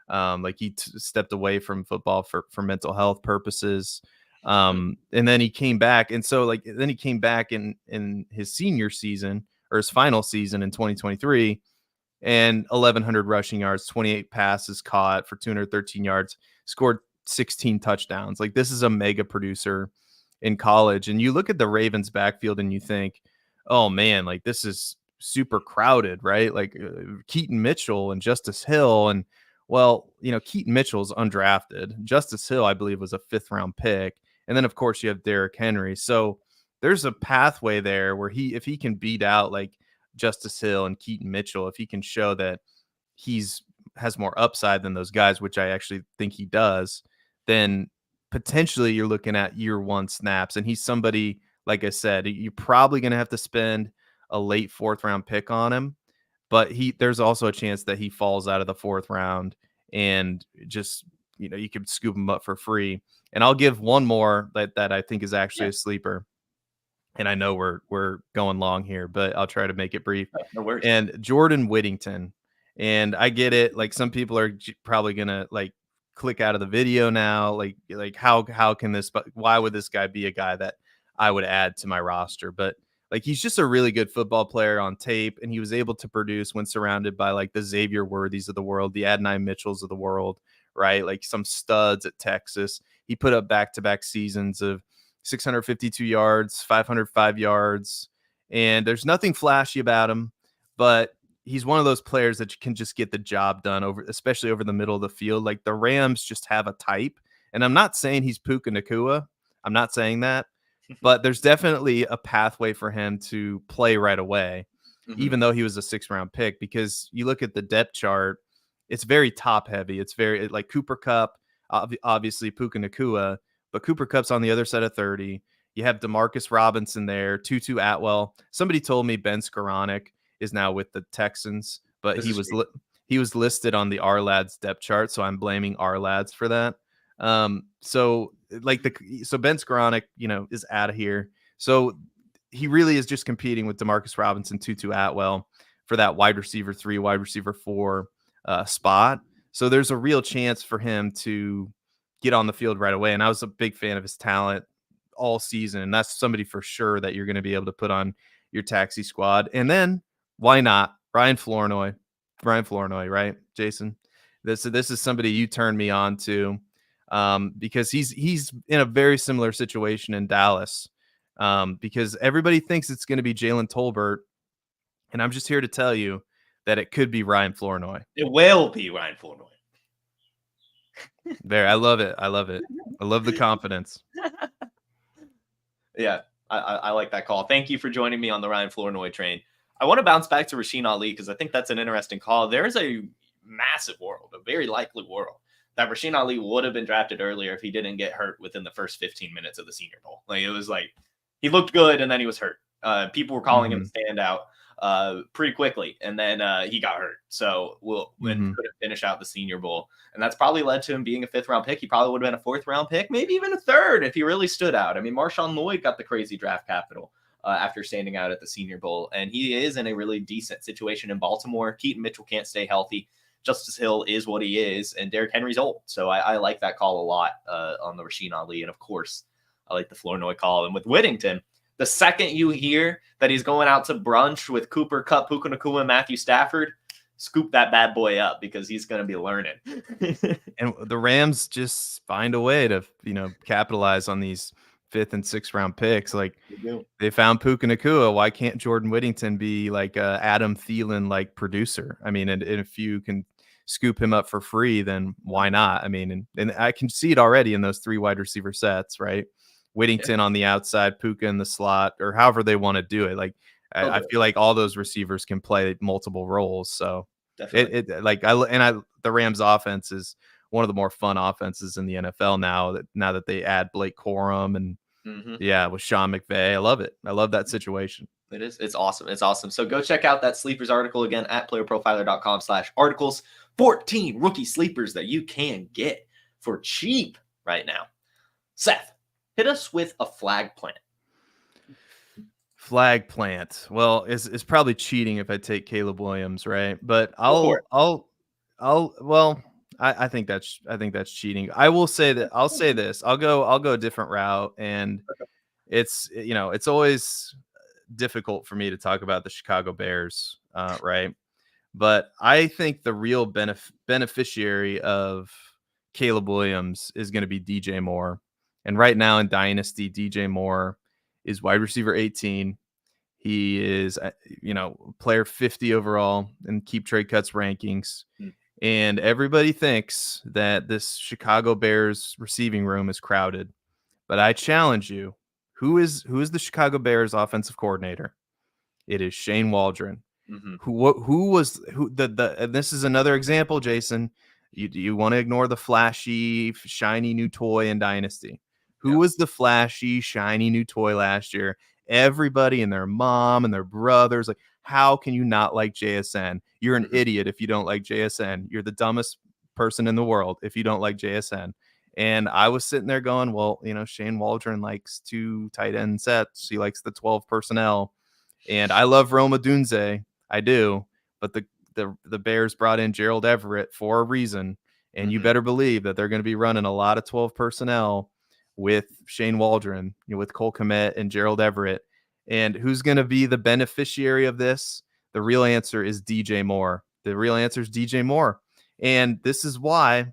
Like he stepped away from football for mental health purposes. And then he came back, and so then he came back in his senior season, or his final season in 2023, and 1,100 rushing yards, 28 passes caught for 213 yards, scored 16 touchdowns. Like, this is a mega producer in college. And you look at the Ravens backfield and you think, oh man, like, this is super crowded, right? Like, Keaton Mitchell and Justice Hill. And, well, Keaton Mitchell's undrafted. Justice Hill, I believe, was a 5th round pick. And then of course you have Derrick Henry. So there's a pathway there where if he can beat out like Justice Hill and Keaton Mitchell, if he can show that has more upside than those guys, which I actually think he does, then potentially you're looking at year 1 snaps. And he's somebody, like I said, you're probably going to have to spend a late 4th round pick on him, but there's also a chance that he falls out of the 4th round and just, you could scoop him up for free. And I'll give one more that I think is actually a sleeper. And I know we're going long here, but I'll try to make it brief. No worries. And Jordan Whittington. And I get it. Like, some people are probably going to like click out of the video now. Like how can this, but why would this guy be a guy that I would add to my roster? But like, he's just a really good football player on tape, and he was able to produce when surrounded by like the Xavier Worthies of the world, the Adonai Mitchells of the world, right? Like some studs at Texas. He put up back-to-back seasons of 652 yards, 505 yards, and there's nothing flashy about him, but he's one of those players that can just get the job done, especially over the middle of the field. Like, the Rams just have a type, and I'm not saying he's Puka Nacua. I'm not saying that, but there's definitely a pathway for him to play right away, even though he was a 6th round pick, because you look at the depth chart, it's very top heavy. It's very like Cooper Kupp, obviously Puka Nacua, but Cooper Kupp's on the other side of 30. You have Demarcus Robinson there, Tutu Atwell. Somebody told me Ben Skoranek is now with the Texans, but he was listed on the R-Lads depth chart, so I'm blaming R-Lads for that. So Ben Skoranek, is out of here. So he really is just competing with Demarcus Robinson, Tutu Atwell for that wide receiver 3, wide receiver 4 spot. So there's a real chance for him to get on the field right away. And I was a big fan of his talent all season. And that's somebody for sure that you're going to be able to put on your taxi squad. And then why not Brian Flournoy, right, Jason? This is somebody you turned me on to, because he's in a very similar situation in Dallas, because everybody thinks it's going to be Jalen Tolbert. And I'm just here to tell you that it could be Ryan Flournoy. It will be Ryan Flournoy. There, I love it. I love the confidence. Yeah, I like that call. Thank you for joining me on the Ryan Flournoy train. I want to bounce back to Rasheen Ali, because I think that's an interesting call. There's a massive world, a very likely world, that Rasheen Ali would have been drafted earlier if he didn't get hurt within the first 15 minutes of the Senior Bowl. Like, it was like he looked good and then he was hurt. People were calling him a standout pretty quickly, and then he got hurt. So couldn't finish out the Senior Bowl, and that's probably led to him being a 5th round pick. He probably would have been a 4th round pick, maybe even a 3rd if he really stood out. I mean, Marshawn Lloyd got the crazy draft capital after standing out at the Senior Bowl, and he is in a really decent situation in Baltimore. Keaton Mitchell can't stay healthy. Justice Hill is what he is, and Derrick Henry's old. So I like that call a lot on the Rasheen Ali, and of course I like the Flournoy call. And with Whittington, The second you hear that he's going out to brunch with Cooper Kupp, Puka Nacua, and Matthew Stafford, scoop that bad boy up because he's going to be learning. And the Rams just find a way to, capitalize on these 5th and 6th round picks. Like they found Puka Nacua. Why can't Jordan Whittington be like a Adam Thielen like producer? I mean, and if you can scoop him up for free, then why not? I mean, and I can see it already in those 3 wide receiver sets, right? Whittington on the outside, Puka in the slot, or however they want to do it. Like I feel like all those receivers can play multiple roles. So definitely, the Rams offense is one of the more fun offenses in the NFL now that they add Blake Corum and with Sean McVay. I love it. I love that situation. It is. It's awesome. It's awesome. So go check out that sleepers article again at playerprofiler.com/articles. 14 rookie sleepers that you can get for cheap right now. Seth, hit us with a flag plant. Flag plant. Well, it's probably cheating if I take Caleb Williams, right? But I think that's cheating. I will say that I'll say this. I'll go a different route, and it's always difficult for me to talk about the Chicago Bears, right? But I think the real beneficiary of Caleb Williams is going to be DJ Moore. And right now in Dynasty, DJ Moore is wide receiver 18. He is, player 50 overall in Keep Trade Cuts rankings. And everybody thinks that this Chicago Bears receiving room is crowded. But I challenge you, who is the Chicago Bears offensive coordinator? It is Shane Waldron. And this is another example, Jason. You want to ignore the flashy, shiny new toy in Dynasty. Who was the flashy, shiny new toy last year? Everybody and their mom and their brothers. Like, how can you not like JSN? You're an idiot if you don't like JSN. You're the dumbest person in the world if you don't like JSN. And I was sitting there going, well, Shane Waldron likes 2 tight end sets. He likes the 12 personnel. And I love Rome Odunze. I do. But the Bears brought in Gerald Everett for a reason. And you better believe that they're going to be running a lot of 12 personnel with Shane Waldron, with Cole Kmet and Gerald Everett. And who's going to be the beneficiary of this? The real answer is DJ Moore. The real answer is DJ Moore. And this is why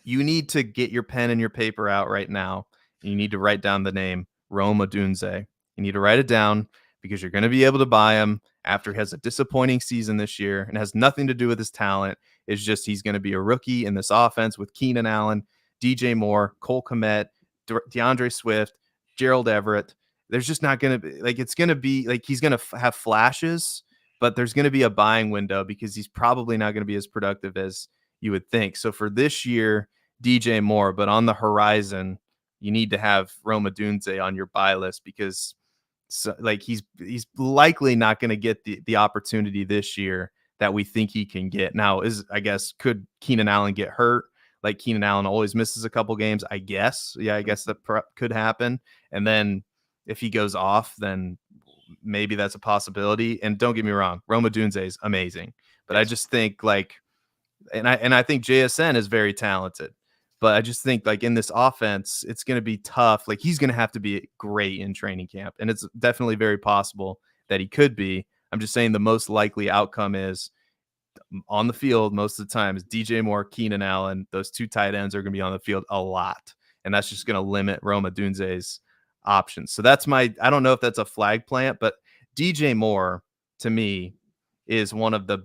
you need to get your pen and your paper out right now. You need to write down the name Rome Odunze. You need to write it down because you're going to be able to buy him after he has a disappointing season this year, and has nothing to do with his talent. It's just he's going to be a rookie in this offense with Keenan Allen, DJ Moore, Cole Kmet, DeAndre Swift, Gerald Everett. There's just not going to be it's going to be he's going to have flashes, but there's going to be a buying window because he's probably not going to be as productive as you would think. So for this year, DJ Moore, but on the horizon, you need to have Rome Odunze on your buy list because he's likely not going to get the opportunity this year that we think he can get. Now, could Keenan Allen get hurt? Like Keenan Allen always misses a couple games, I guess. Yeah, I guess that could happen. And then if he goes off, then maybe that's a possibility. And don't get me wrong, Rome Odunze is amazing. But I just think and I think JSN is very talented. But I just think in this offense, it's going to be tough. He's going to have to be great in training camp. And it's definitely very possible that he could be. I'm just saying the most likely outcome is on the field most of the time is DJ Moore, Keenan Allen. Those 2 tight ends are going to be on the field a lot. And that's just going to limit Rome Odunze's options. So that's I don't know if that's a flag plant, but DJ Moore to me is one of the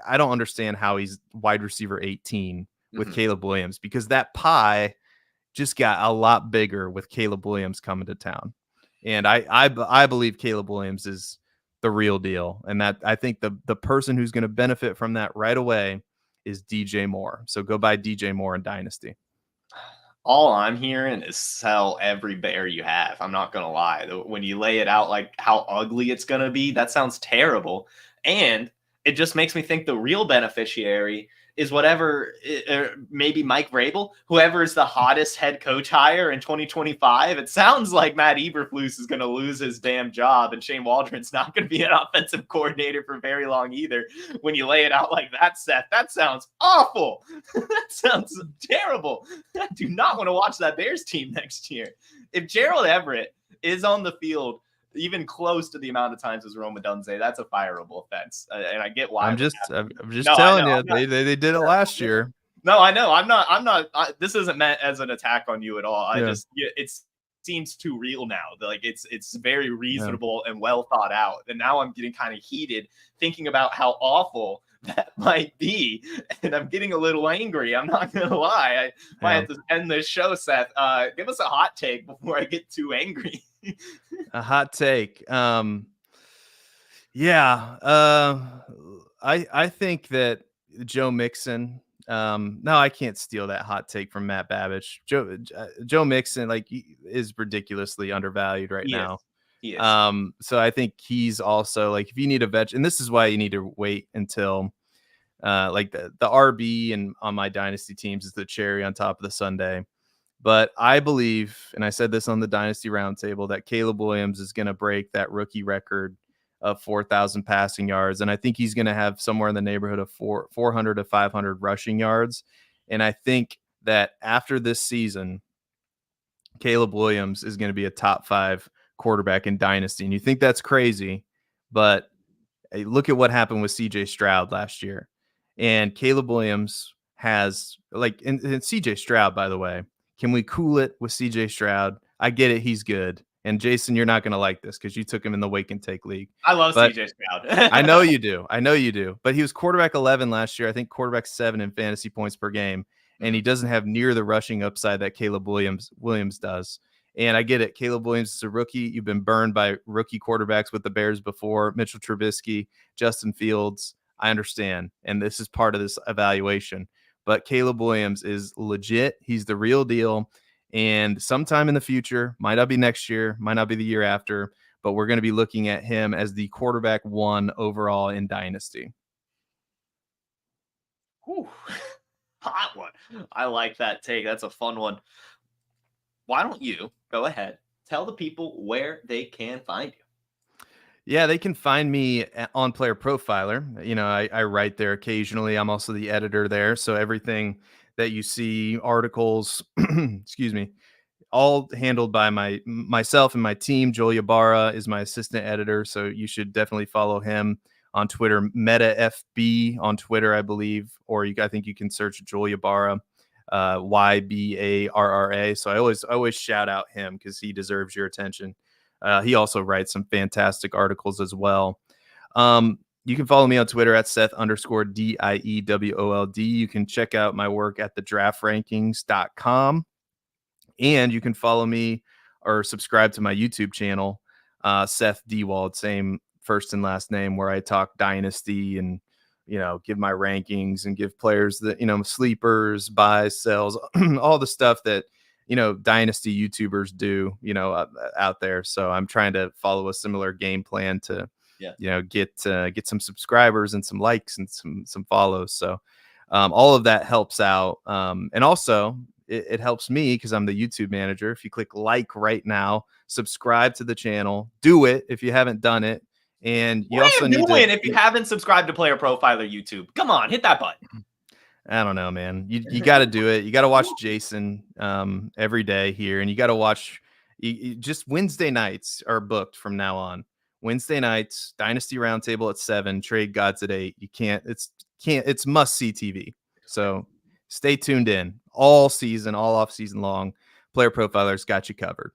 I don't understand how he's wide receiver 18 with Caleb Williams, because that pie just got a lot bigger with Caleb Williams coming to town. And I believe Caleb Williams is the real deal. And that I think the person who's going to benefit from that right away is DJ Moore. So go buy DJ Moore in Dynasty. All I'm hearing is sell every Bear you have. I'm not going to lie. When you lay it out how ugly it's going to be, that sounds terrible. And it just makes me think the real beneficiary is whatever, maybe Mike Vrabel, whoever is the hottest head coach hire in 2025. It sounds like Matt Eberflus is going to lose his damn job, and Shane Waldron's not going to be an offensive coordinator for very long either. When you lay it out like that, Seth, that sounds awful. That sounds terrible. I do not want to watch that Bears team next year. If Gerald Everett is on the field even close to the amount of times as Rome Odunze, that's a fireable offense. And I get why. I'm just telling you, they did it last year. No, I know. I'm not. This isn't meant as an attack on you at all. It seems too real now. Like it's very reasonable and well thought out. And now I'm getting kind of heated thinking about how awful that might be, and I'm getting a little angry. I'm not gonna lie. I might have to end this show, Seth. Give us a hot take before I get too angry. A hot take. I think that Joe Mixon. No, I can't steal that hot take from Matt Babbage. Joe Mixon is ridiculously undervalued right now. He is. So I think he's also if you need a vet, and this is why you need to wait until the RB and on my dynasty teams is the cherry on top of the sundae. But I believe, and I said this on the Dynasty Roundtable, that Caleb Williams is going to break that rookie record of 4,000 passing yards. And I think he's going to have somewhere in the neighborhood of 400 to 500 rushing yards. And I think that after this season, Caleb Williams is going to be a top 5 quarterback in Dynasty. And you think that's crazy, but hey, look at what happened with CJ Stroud last year. And Caleb Williams has and CJ Stroud, by the way, can we cool it with CJ Stroud? I get it. He's good. And Jason, you're not going to like this because you took him in the Wake and Take League. I love CJ Stroud. I know you do. But he was quarterback 11 last year. I think quarterback 7 in fantasy points per game. And he doesn't have near the rushing upside that Caleb Williams does. And I get it. Caleb Williams is a rookie. You've been burned by rookie quarterbacks with the Bears before. Mitchell Trubisky, Justin Fields. I understand. And this is part of this evaluation. But Caleb Williams is legit. He's the real deal. And sometime in the future, might not be next year, might not be the year after, but we're going to be looking at him as the quarterback 1 overall in Dynasty. Whew. Hot one. I like that take. That's a fun one. Why don't you go ahead, tell the people where they can find you? Yeah, they can find me on Player Profiler. I write there occasionally. I'm also the editor there. So everything that you see, articles, excuse me, all handled by myself and my team. Joel Ybarra is my assistant editor. So you should definitely follow him on Twitter, MetaFB on Twitter, I believe, or I think you can search Joel Ybarra, Ybarra. So I always shout out him because he deserves your attention. He also writes some fantastic articles as well. You can follow me on Twitter at Seth_DIEWOLD. You can check out my work at thedraftrankings.com. And you can follow me or subscribe to my YouTube channel, Seth Diewold, same first and last name, where I talk Dynasty and, give my rankings and give players that, sleepers, buys, sells, all the stuff that, Dynasty YouTubers do, out there. So I'm trying to follow a similar game plan to, get some subscribers and some likes and some follows. So all of that helps out. And also it helps me because I'm the YouTube manager. If you click like right now, subscribe to the channel, do it if you haven't done it. And you also need to, if you haven't subscribed to Player Profiler YouTube, come on, hit that button. I don't know, man. You got to do it. You got to watch Jason every day here, and you got to watch. Just Wednesday nights are booked from now on. Wednesday nights, Dynasty Roundtable at 7, Trade Gods at 8. It's must see TV. So stay tuned in all season, all off season long. Player Profiler's got you covered.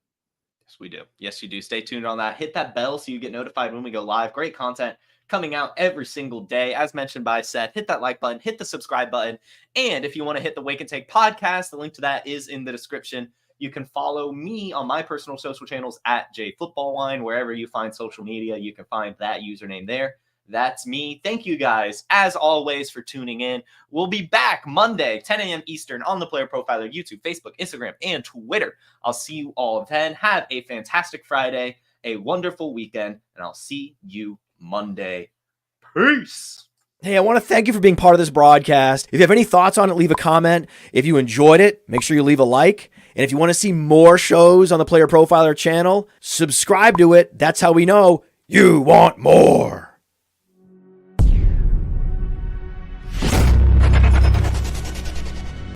Yes, we do. Yes, you do. Stay tuned on that. Hit that bell so you get notified when we go live. Great content coming out every single day. As mentioned by Seth, hit that like button, hit the subscribe button. And if you want to hit the Wake and Take podcast, the link to that is in the description. You can follow me on my personal social channels at JFootballWine. Wherever you find social media, you can find that username there. That's me. Thank you guys, as always, for tuning in. We'll be back Monday, 10 a.m. Eastern on the Player Profiler, YouTube, Facebook, Instagram, and Twitter. I'll see you all then. Have a fantastic Friday, a wonderful weekend, and I'll see you Monday. Peace. Hey, I want to thank you for being part of this broadcast. If you have any thoughts on it, leave a comment. If you enjoyed it, make sure you leave a like. And if you want to see more shows on the Player Profiler channel, subscribe to it. That's how we know you want more.